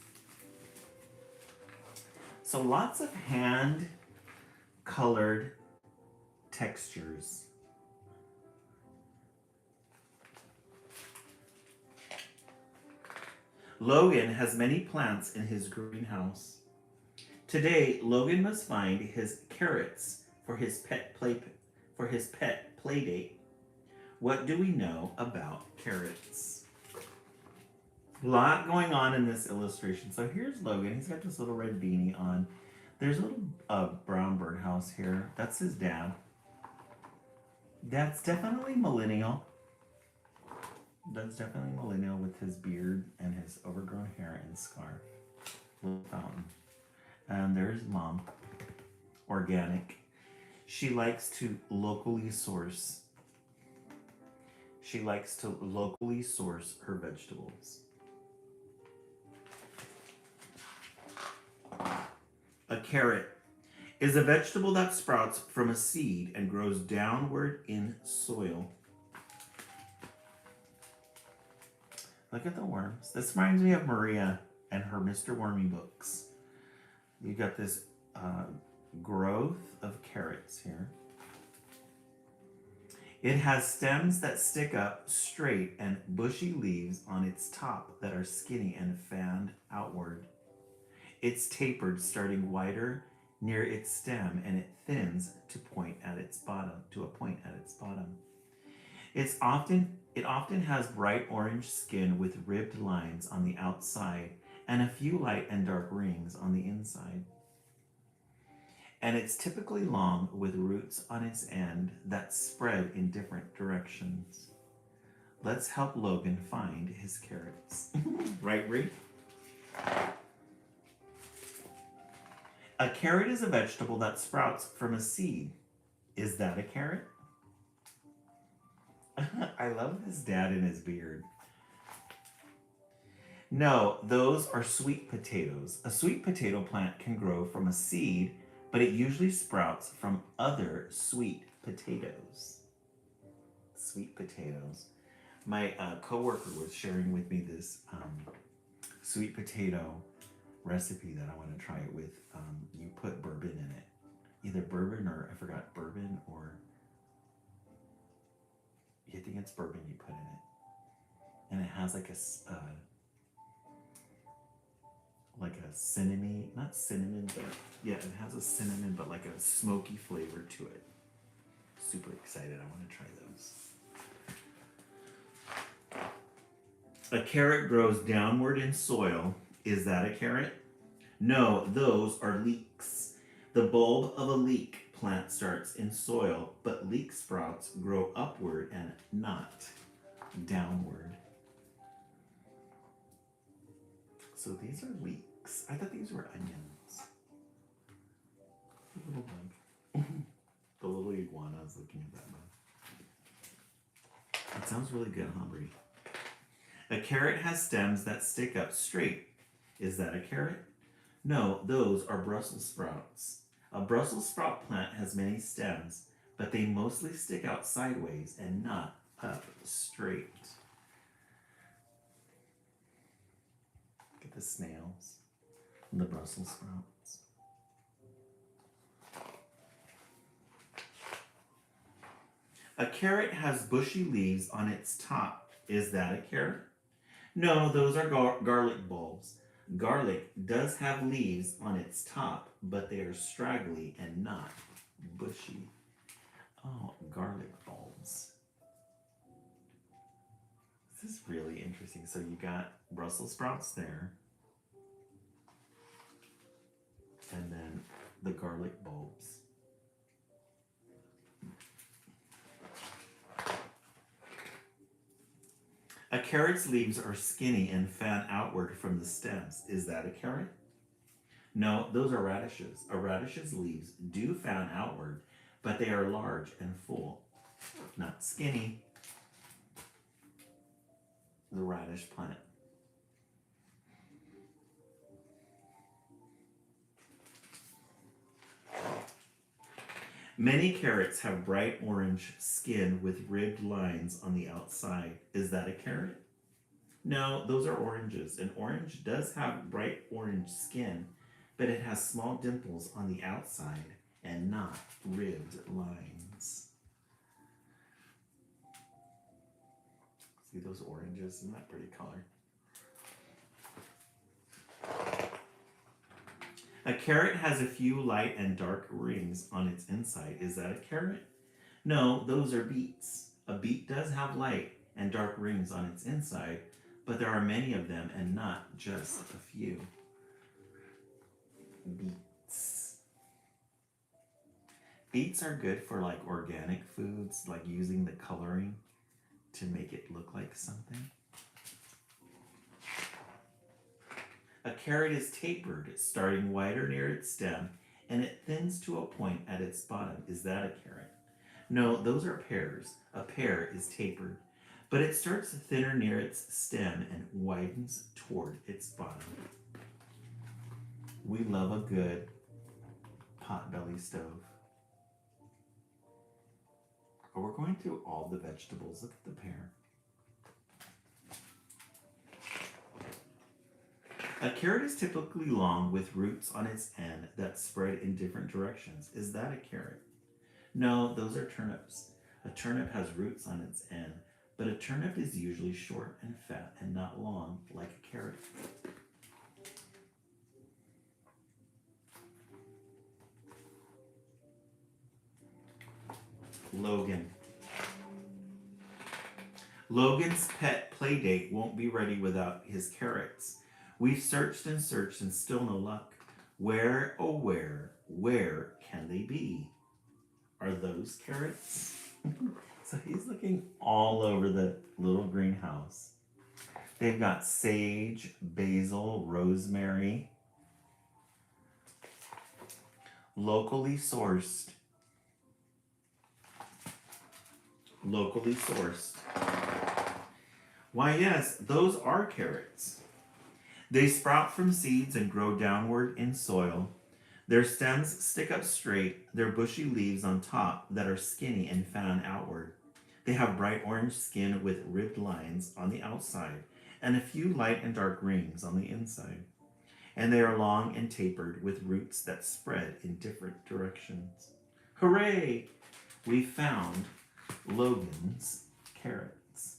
So lots of hand-colored textures. Logan has many plants in his greenhouse. Today, Logan must find his carrots for his pet play date. What do we know about carrots? A lot going on in this illustration. So here's Logan. He's got this little red beanie on. There's a little brown birdhouse here. That's his dad. That's definitely millennial. That's definitely millennial with his beard and his overgrown hair and scarf. Little fountain. And there's mom. Organic. She likes to locally source. She likes to locally source her vegetables. A carrot is a vegetable that sprouts from a seed and grows downward in soil. Look at the worms. This reminds me of Maria and her Mr. Wormy books. You got this growth of carrots here. It has stems that stick up straight and bushy leaves on its top that are skinny and fanned outward. It's tapered, starting wider near its stem, and it thins to a point at its bottom. It often has bright orange skin with ribbed lines on the outside and a few light and dark rings on the inside. And it's typically long with roots on its end that spread in different directions. Let's help Logan find his carrots. Right, Bree? A carrot is a vegetable that sprouts from a seed. Is that a carrot? I love his dad and his beard. No, those are sweet potatoes. A sweet potato plant can grow from a seed, but it usually sprouts from other sweet potatoes. Sweet potatoes. My coworker was sharing with me this sweet potato recipe that I want to try it with. You put bourbon in it. Either bourbon or, I forgot, bourbon or, I think it's bourbon you put in it. And it has like a cinnamon, not cinnamon, but yeah, it has a cinnamon, but like a smoky flavor to it. Super excited, I want to try those. A carrot grows downward in soil. Is that a carrot? No, those are leeks. The bulb of a leek plant starts in soil, but leek sprouts grow upward and not downward. So these are leeks. I thought these were onions. The little bug. The little iguana is looking at that bug. It sounds really good, huh, Bree? A carrot has stems that stick up straight. Is that a carrot? No, those are Brussels sprouts. A Brussels sprout plant has many stems, but they mostly stick out sideways and not up straight. Look at the snails and the Brussels sprouts. A carrot has bushy leaves on its top. Is that a carrot? No, those are garlic bulbs. Garlic does have leaves on its top, but they are straggly and not bushy. Oh, garlic bulbs. This is really interesting. So you got Brussels sprouts there, and then the garlic bulbs. A carrot's leaves are skinny and fan outward from the stems. Is that a carrot? No, those are radishes. A radish's leaves do fan outward, but they are large and full, not skinny. The radish plant. Many carrots have bright orange skin with ribbed lines on the outside. Is that a carrot? No, those are oranges. An orange does have bright orange skin, but it has small dimples on the outside and not ribbed lines. See those oranges? Isn't that pretty color? A carrot has a few light and dark rings on its inside. Is that a carrot? No, those are beets. A beet does have light and dark rings on its inside, but there are many of them and not just a few. Beets. Beets are good for like organic foods, like using the coloring to make it look like something. A carrot is tapered, starting wider near its stem, and it thins to a point at its bottom. Is that a carrot? No, those are pears. A pear is tapered, but it starts thinner near its stem and widens toward its bottom. We love a good potbelly stove. Oh, we're going through all the vegetables. Look at the pear. A carrot is typically long with roots on its end that spread in different directions. Is that a carrot? No, those are turnips. A turnip has roots on its end, but a turnip is usually short and fat and not long like a carrot. Logan. Logan's pet play date won't be ready without his carrots. We've searched and searched and still no luck. Where, oh where can they be? Are those carrots? So he's looking all over the little greenhouse. They've got sage, basil, rosemary, locally sourced. Locally sourced. Why, yes, those are carrots. They sprout from seeds and grow downward in soil. Their stems stick up straight, their bushy leaves on top that are skinny and fan outward. They have bright orange skin with ribbed lines on the outside and a few light and dark rings on the inside. And they are long and tapered with roots that spread in different directions. Hooray! We found Logan's carrots.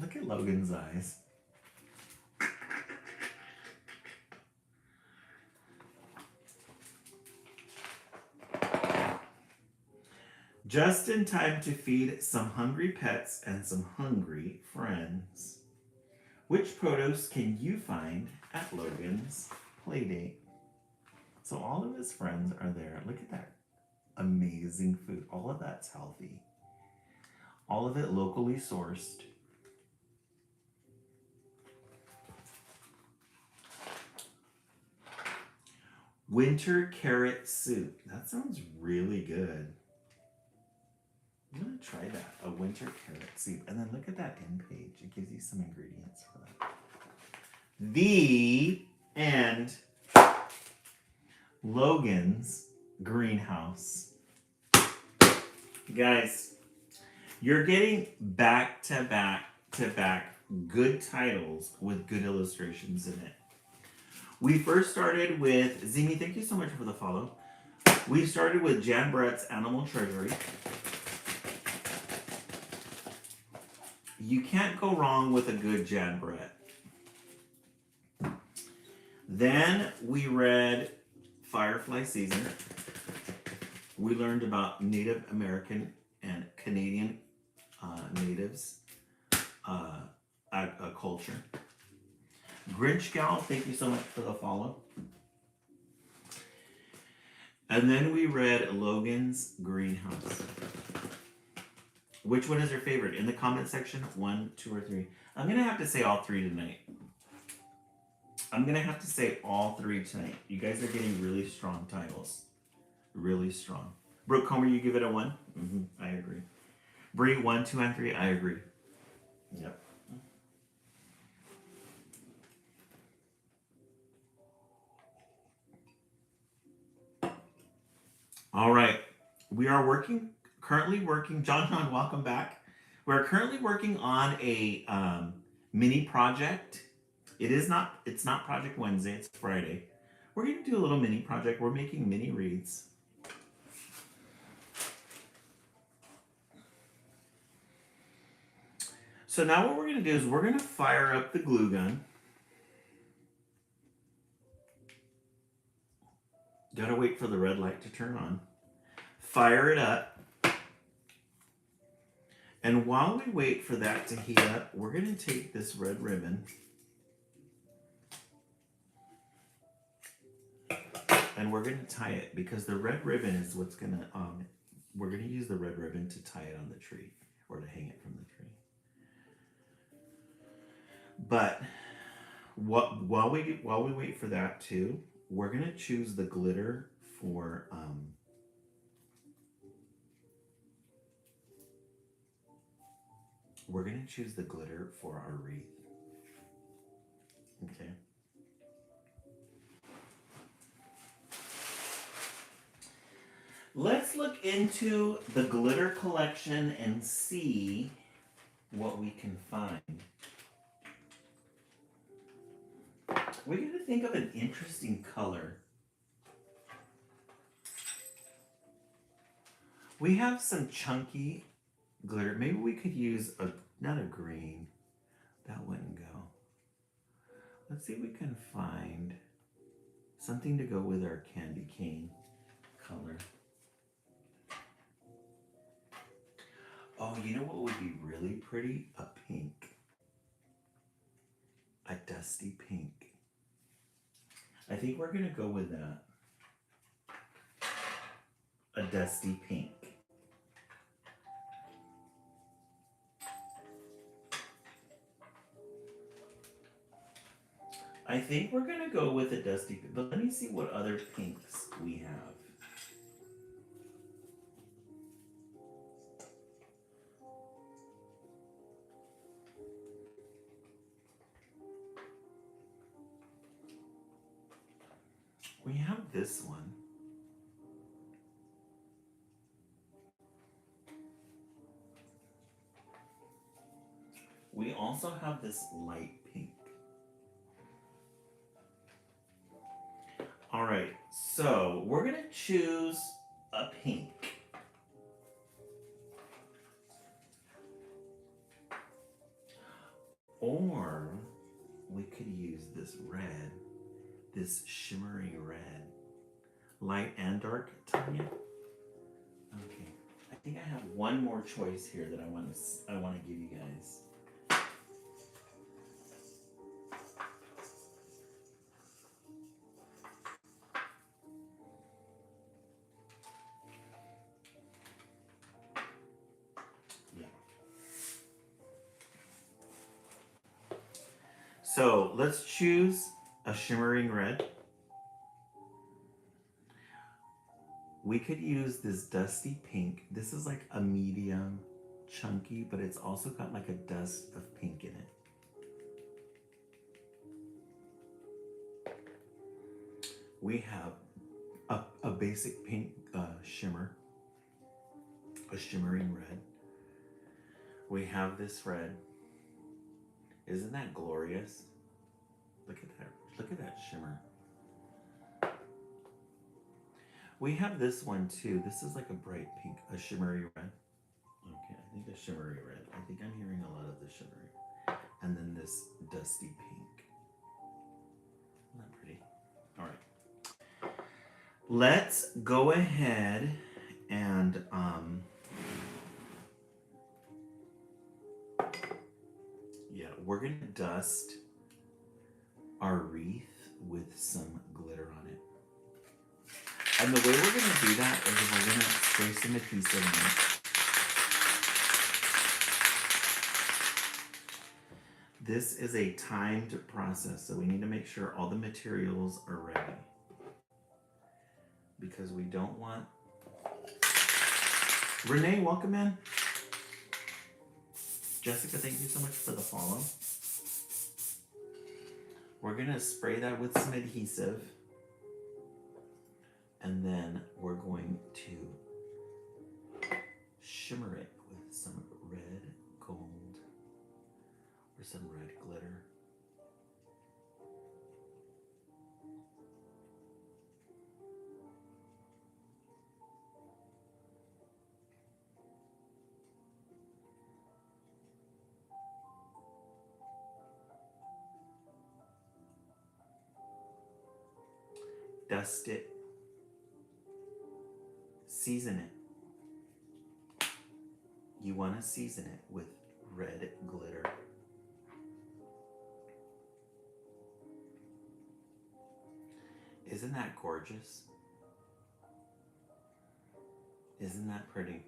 Look at Logan's eyes. Just in time to feed some hungry pets and some hungry friends. Which produce can you find at Logan's Playdate? So all of his friends are there. Look at that amazing food. All of that's healthy. All of it locally sourced. Winter carrot soup. That sounds really good. I'm gonna try that. A winter carrot soup. And then look at that end page. It gives you some ingredients for that. The and Logan's Greenhouse. Guys, you're getting back to back good titles with good illustrations in it. We first started with Zimi, thank you so much for the follow. We started with Jan Brett's Animal Treasury. You can't go wrong with a good Jan Brett. Then we read Firefly Season. We learned about Native American and Canadian natives culture. Grinch Gal, thank you so much for the follow. And then we read Logan's Greenhouse. Which one is your favorite? In the comment section, 1, 2, or 3. I'm gonna have to say all 3 tonight. I'm gonna have to say all 3 tonight. You guys are getting really strong titles. Really strong. Brooke Comer, you give it a 1? I agree. Bree, 1, 2, and 3, I agree. Yep. All right. We are currently working, John, welcome back. We're currently working on a mini project. It's not Project Wednesday, it's Friday. We're going to do a little mini project. We're making mini reads. So now what we're going to do is we're going to fire up the glue gun. Gotta wait for the red light to turn on. Fire it up. And while we wait for that to heat up, we're going to take this red ribbon and we're going to tie it, because the red ribbon is what's going to, we're going to use the red ribbon to tie it on the tree or to hang it from the tree. But while we wait for that too, we're going to choose the glitter for our wreath. Okay. Let's look into the glitter collection and see what we can find. We're going to think of an interesting color. We have some chunky glitter. Maybe we could use not a green. That wouldn't go. Let's see if we can find something to go with our candy cane color. Oh, you know what would be really pretty? A pink. A dusty pink. I think we're going to go with that. A dusty pink. I think we're going to go with a dusty pink, but let me see what other pinks we have. We have this one. We also have this light pink. All right, so we're gonna choose a pink. Or we could use this red, this shimmery red. Light and dark, Tanya? Okay, I think I have one more choice here that I want to give you guys. So let's choose a shimmering red. We could use this dusty pink. This is like a medium, chunky, but it's also got like a dust of pink in it. We have a basic pink shimmer, a shimmering red. We have this red. Isn't that glorious? Look at that. Look at that shimmer. We have this one too. This is like a bright pink, a shimmery red. Okay, I think a shimmery red. I think I'm hearing a lot of the shimmery. And then this dusty pink. Isn't that pretty? All right. Let's go ahead and yeah, we're gonna dust our wreath with some glitter on it. And the way we're gonna do that is we're gonna spray some adhesive on it. This is a timed process, so we need to make sure all the materials are ready. Because we don't want... Renee, welcome in. Jessica, thank you so much for the follow. We're gonna spray that with some adhesive. And then we're going to shimmer it with some red gold or some red glitter. Dust it. Season it. You want to season it with red glitter. Isn't that gorgeous? Isn't that pretty?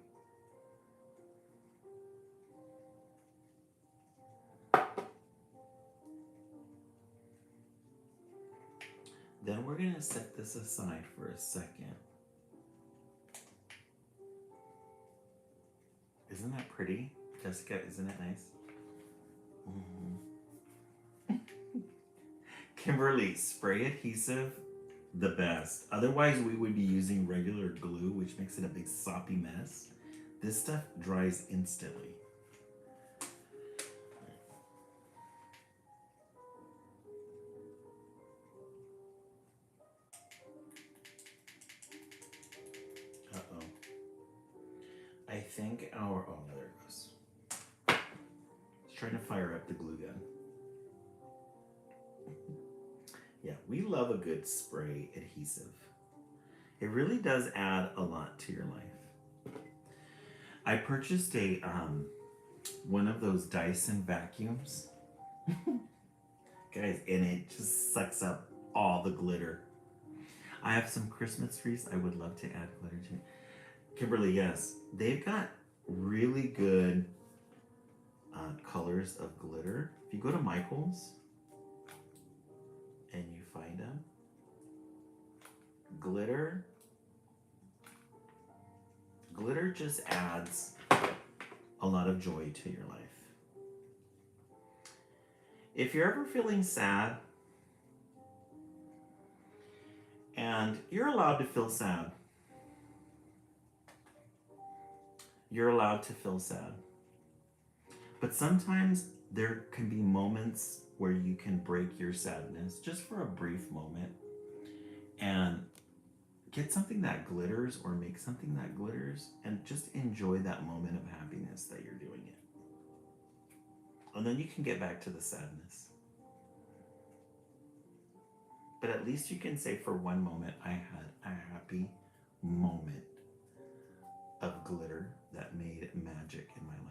Then we're going to set this aside for a second. Isn't that pretty? Jessica, isn't it nice? Mm-hmm. Kimberly, spray adhesive, the best. Otherwise, we would be using regular glue, which makes it a big soppy mess. This stuff dries instantly. Uh-oh. I think our... Oh, there it goes. It's trying to fire up the glue gun. Yeah, we love a good spray adhesive. It really does add a lot to your life. I purchased a one of those Dyson vacuums. Guys, and it just sucks up all the glitter. I have some Christmas trees I would love to add glitter to. Kimberly, yes, they've got really good colors of glitter. If you go to Michael's and you find them, glitter just adds a lot of joy to your life. If you're ever feeling sad, and you're allowed to feel sad, you're allowed to feel sad. But sometimes there can be moments where you can break your sadness just for a brief moment and get something that glitters or make something that glitters and just enjoy that moment of happiness that you're doing it. And then you can get back to the sadness. But at least you can say for one moment, I had a happy moment of glitter that made magic in my life.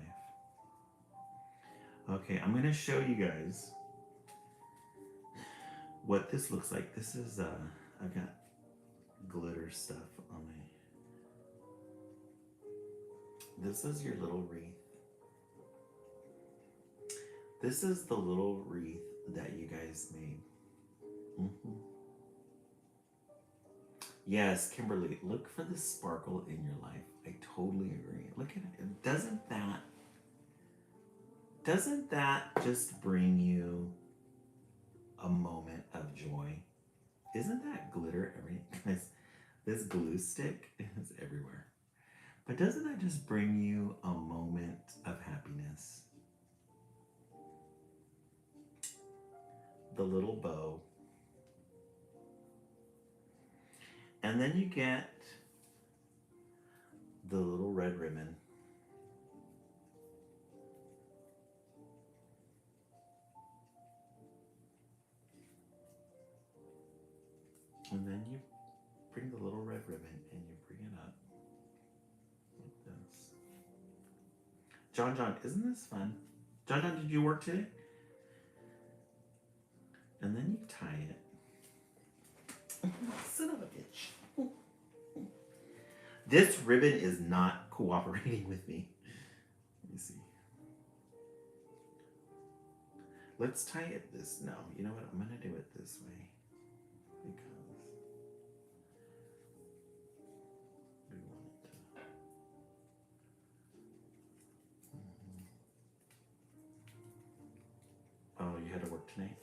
Okay, I'm gonna show you guys what this looks like. This is, I've got glitter stuff on my, this is your little wreath. This is the little wreath that you guys made. Mhm. Yes, Kimberly, look for the sparkle in your life. I totally agree. Look at it. Doesn't that just bring you a moment of joy? Isn't that glitter everything? This glue stick is everywhere. But doesn't that just bring you a moment of happiness? The little bow. And then you get the little red ribbon. And then you bring the little red ribbon and you bring it up like this. John, isn't this fun? John, did you work today? And then you tie it. Son of a bitch. This ribbon is not cooperating with me. Let me see. Let's tie it this. No, you know what? I'm going to do it this way. Because we want it to. Oh, you had to work tonight?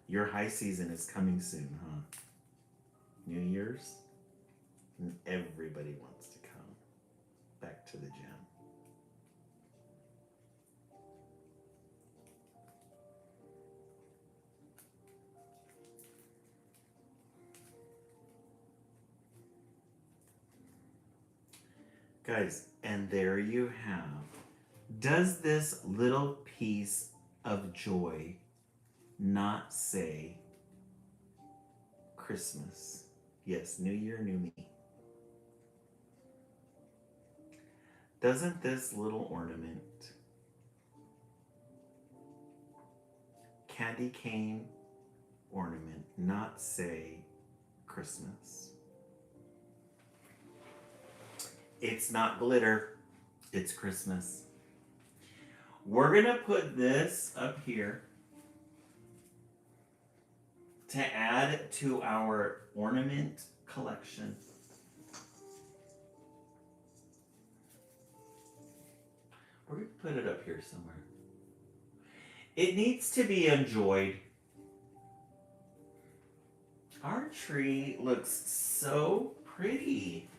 Your high season is coming soon, huh? New Year's? And everybody wants to come back to the gym. Guys, and there you have. Does this little piece of joy not say Christmas? Yes, New Year, new me. Doesn't this little ornament, candy cane ornament, not say Christmas? It's not glitter, it's Christmas. We're gonna put this up here to add to our ornament collection. We're gonna put it up here somewhere. It needs to be enjoyed. Our tree looks so pretty.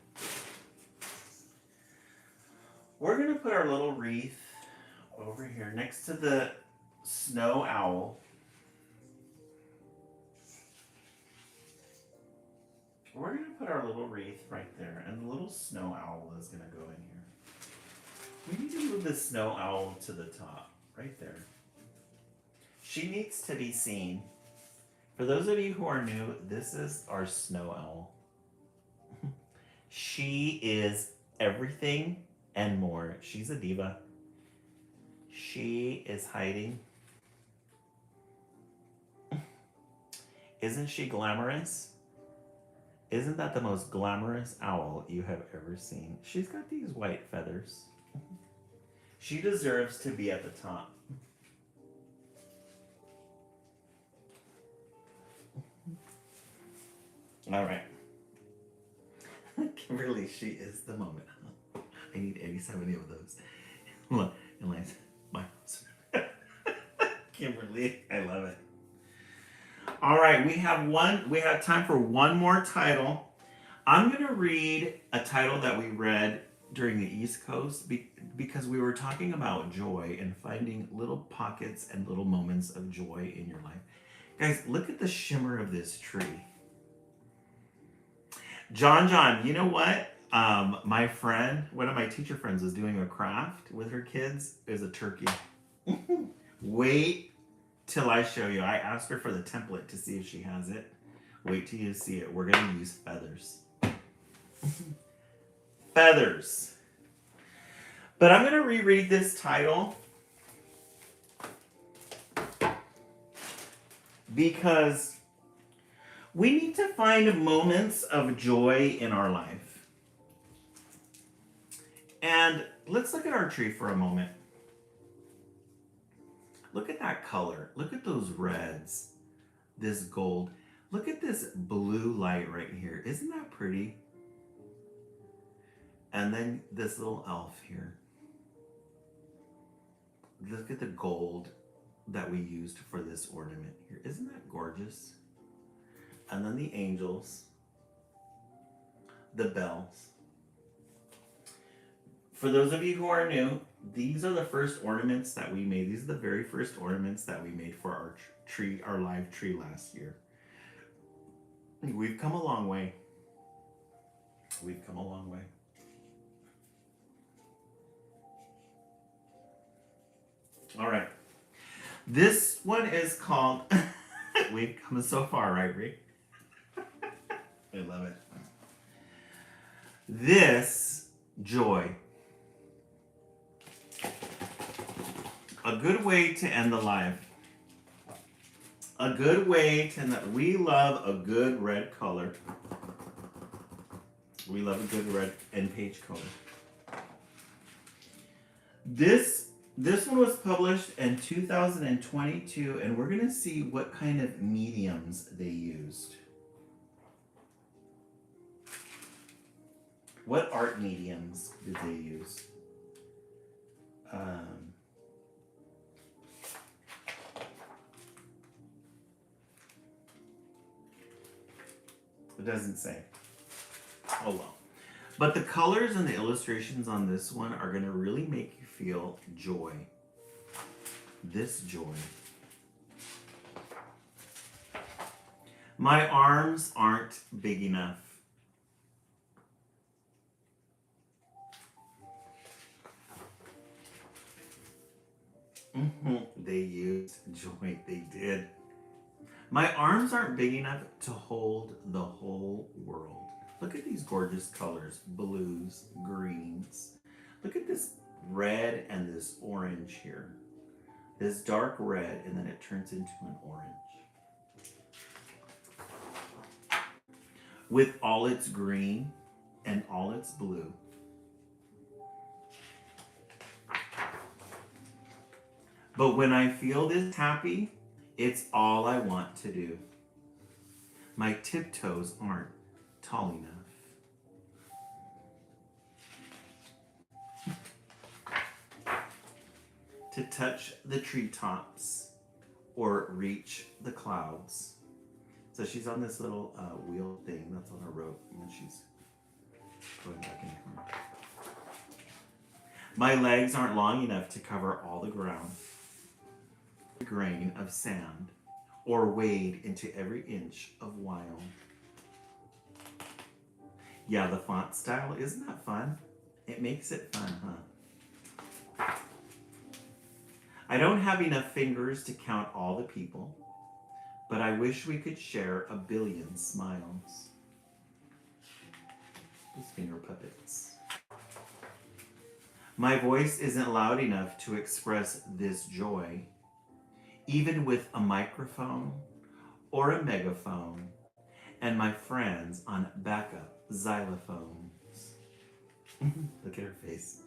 We're gonna put our little wreath over here next to the snow owl. We're gonna put our little wreath right there, and the little snow owl is gonna go in here. We need to move the snow owl to the top, right there. She needs to be seen. For those of you who are new, this is our snow owl. She is everything and more. She's a diva. She is hiding. Isn't she glamorous? Isn't that the most glamorous owl you have ever seen? She's got these white feathers. She deserves to be at the top. All right. Kimberly, she is the moment. I need 70 of those. Look, my Kimberly, I love it. All right, we have time for one more title. I'm going to read a title that we read during the East Coast because we were talking about joy and finding little pockets and little moments of joy in your life. Guys, look at the shimmer of this tree. John, you know what? My friend, one of my teacher friends, was doing a craft with her kids. It was a turkey. Wait till I show you. I asked her for the template to see if she has it. Wait till you see it. We're going to use feathers. Feathers. But I'm going to reread this title because we need to find moments of joy in our life. And let's look at our tree for a moment. Look at that color. Look at those reds. This gold. Look at this blue light right here. Isn't that pretty? And then this little elf here. Look at the gold that we used for this ornament here. Isn't that gorgeous? And then the angels, the bells. For those of you who are new, these are the first ornaments that we made. These are the very first ornaments that we made for our tree, our live tree last year. We've come a long way. We've come a long way. All right. This one is called, we've come so far, right, Rick? I love it. This joy. A good way to end the live. A good way to end that. We love a good red color. We love a good red end page color. This one was published in 2022, and we're going to see what kind of mediums they used. What art mediums did they use? It doesn't say. Oh well. But the colors and the illustrations on this one are going to really make you feel joy. This joy. My arms aren't big enough. They used joy. They did. My arms aren't big enough to hold the whole world. Look at these gorgeous colors. Blues, greens. Look at this red and this orange here. This dark red, and then it turns into an orange. With all its green and all its blue. But when I feel this happy, it's all I want to do. My tiptoes aren't tall enough. To touch the treetops or reach the clouds. So she's on this little wheel thing that's on her rope, and she's going back and forth. My legs aren't long enough to cover all the ground. A grain of sand or wade into every inch of wild. Yeah, the font style, isn't that fun? It makes it fun, huh? I don't have enough fingers to count all the people, but I wish we could share a billion smiles. These finger puppets. My voice isn't loud enough to express this joy, even with a microphone or a megaphone and my friends on backup xylophones. Look at her face.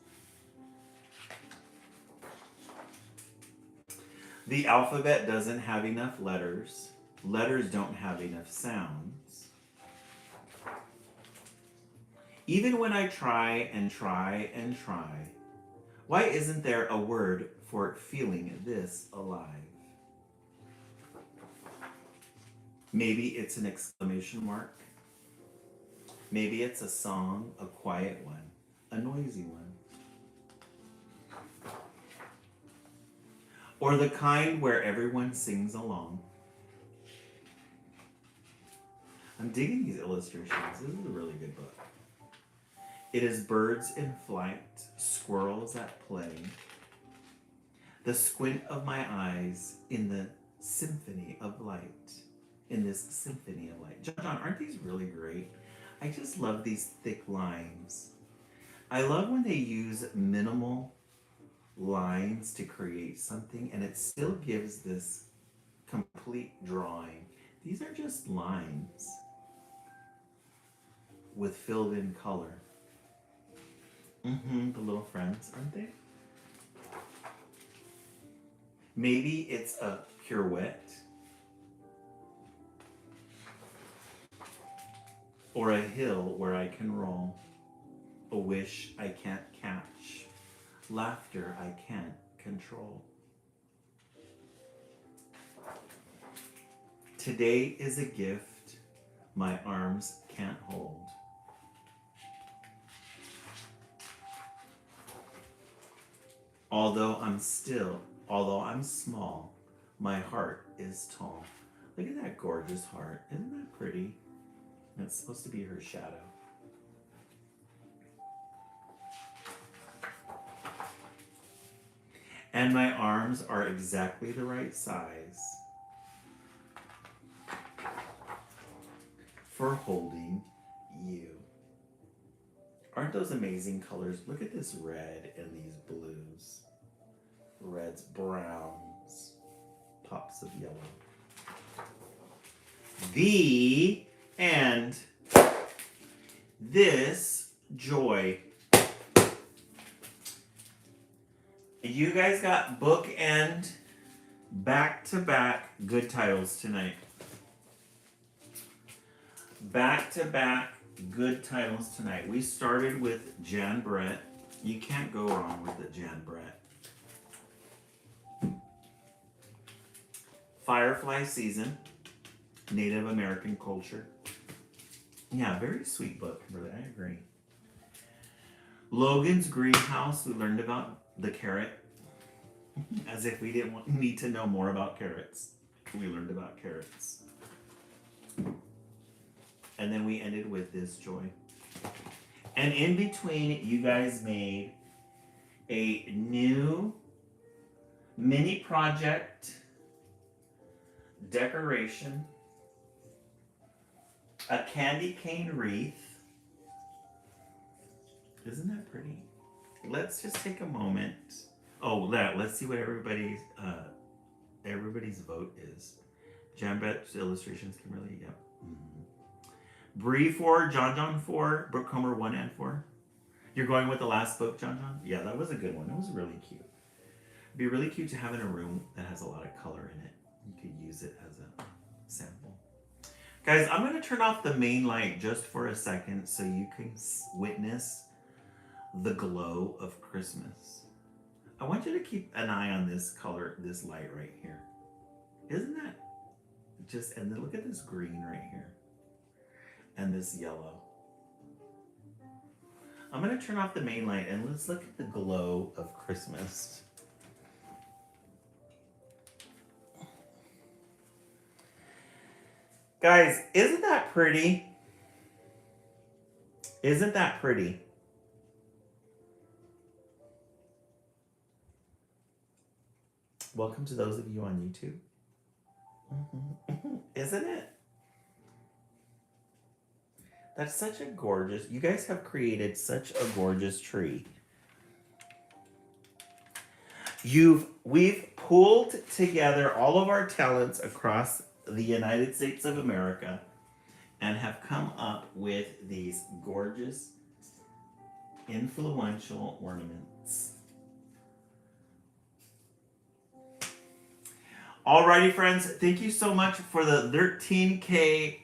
The alphabet doesn't have enough letters. Letters don't have enough sounds. Even when I try and try and try, why isn't there a word for feeling this alive? Maybe it's an exclamation mark. Maybe it's a song, a quiet one, a noisy one. Or the kind where everyone sings along. I'm digging these illustrations. This is a really good book. It is birds in flight, squirrels at play. The squint of my eyes in the symphony of light. In this symphony of light. John, aren't these really great? I just love these thick lines. I love when they use minimal lines to create something and it still gives this complete drawing. These are just lines with filled in color. The little friends, aren't they? Maybe it's a pirouette or a hill where I can roll, a wish I can't catch, laughter I can't control. Today is a gift my arms can't hold. Although I'm small, my heart is tall. Look at that gorgeous heart. Isn't that pretty? That's supposed to be her shadow. And my arms are exactly the right size for holding you. Aren't those amazing colors? Look at this red and these blues. Reds, browns, pops of yellow. The and this joy. You guys got bookend back-to-back good titles tonight. Back-to-back good titles tonight. We started with Jan Brett. You can't go wrong with the Jan Brett. Firefly Season, Native American Culture. Yeah, very sweet book, really, I agree. Logan's Greenhouse, we learned about the carrot. As if we didn't need to know more about carrots. We learned about carrots. And then we ended with this joy. And in between, you guys made a new mini project decoration, a candy cane wreath. Isn't that pretty? Let's just take a moment. Oh, let's see what everybody's vote is. Jambet's illustrations, Kimberly, yep. Bree 4, John 4, Brooke Comer 1 and 4. You're going with the last book, John? Yeah, that was a good one. It was really cute. It'd be really cute to have in a room that has a lot of color in it. You could use it as a sample. Guys, I'm going to turn off the main light just for a second so you can witness the glow of Christmas. I want you to keep an eye on this color, this light right here. Isn't that just, and then look at this green right here. And this yellow. I'm going to turn off the main light and let's look at the glow of Christmas. Guys, isn't that pretty? Isn't that pretty? Welcome to those of you on YouTube. Isn't it? That's such a gorgeous, you guys have created such a gorgeous tree. We've pulled together all of our talents across the United States of America and have come up with these gorgeous, influential ornaments. Alrighty, friends, thank you so much for the 13K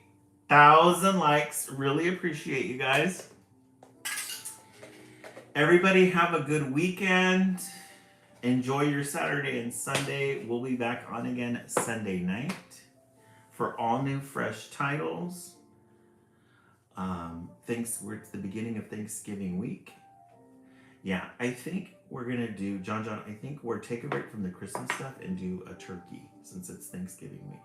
1,000 likes. Really appreciate you guys. Everybody have a good weekend. Enjoy your Saturday and Sunday. We'll be back on again Sunday night for all new fresh titles. We're at the beginning of Thanksgiving week. Yeah, I think we're gonna do, John, I think we're take a break from the Christmas stuff and do a turkey since it's Thanksgiving week.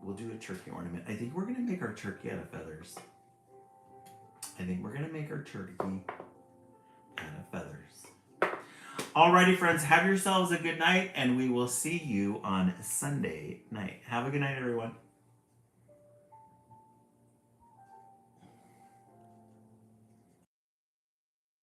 We'll do a turkey ornament. I think we're gonna make our turkey out of feathers. Alrighty, friends, have yourselves a good night, and we will see you on Sunday night. Have a good night, everyone.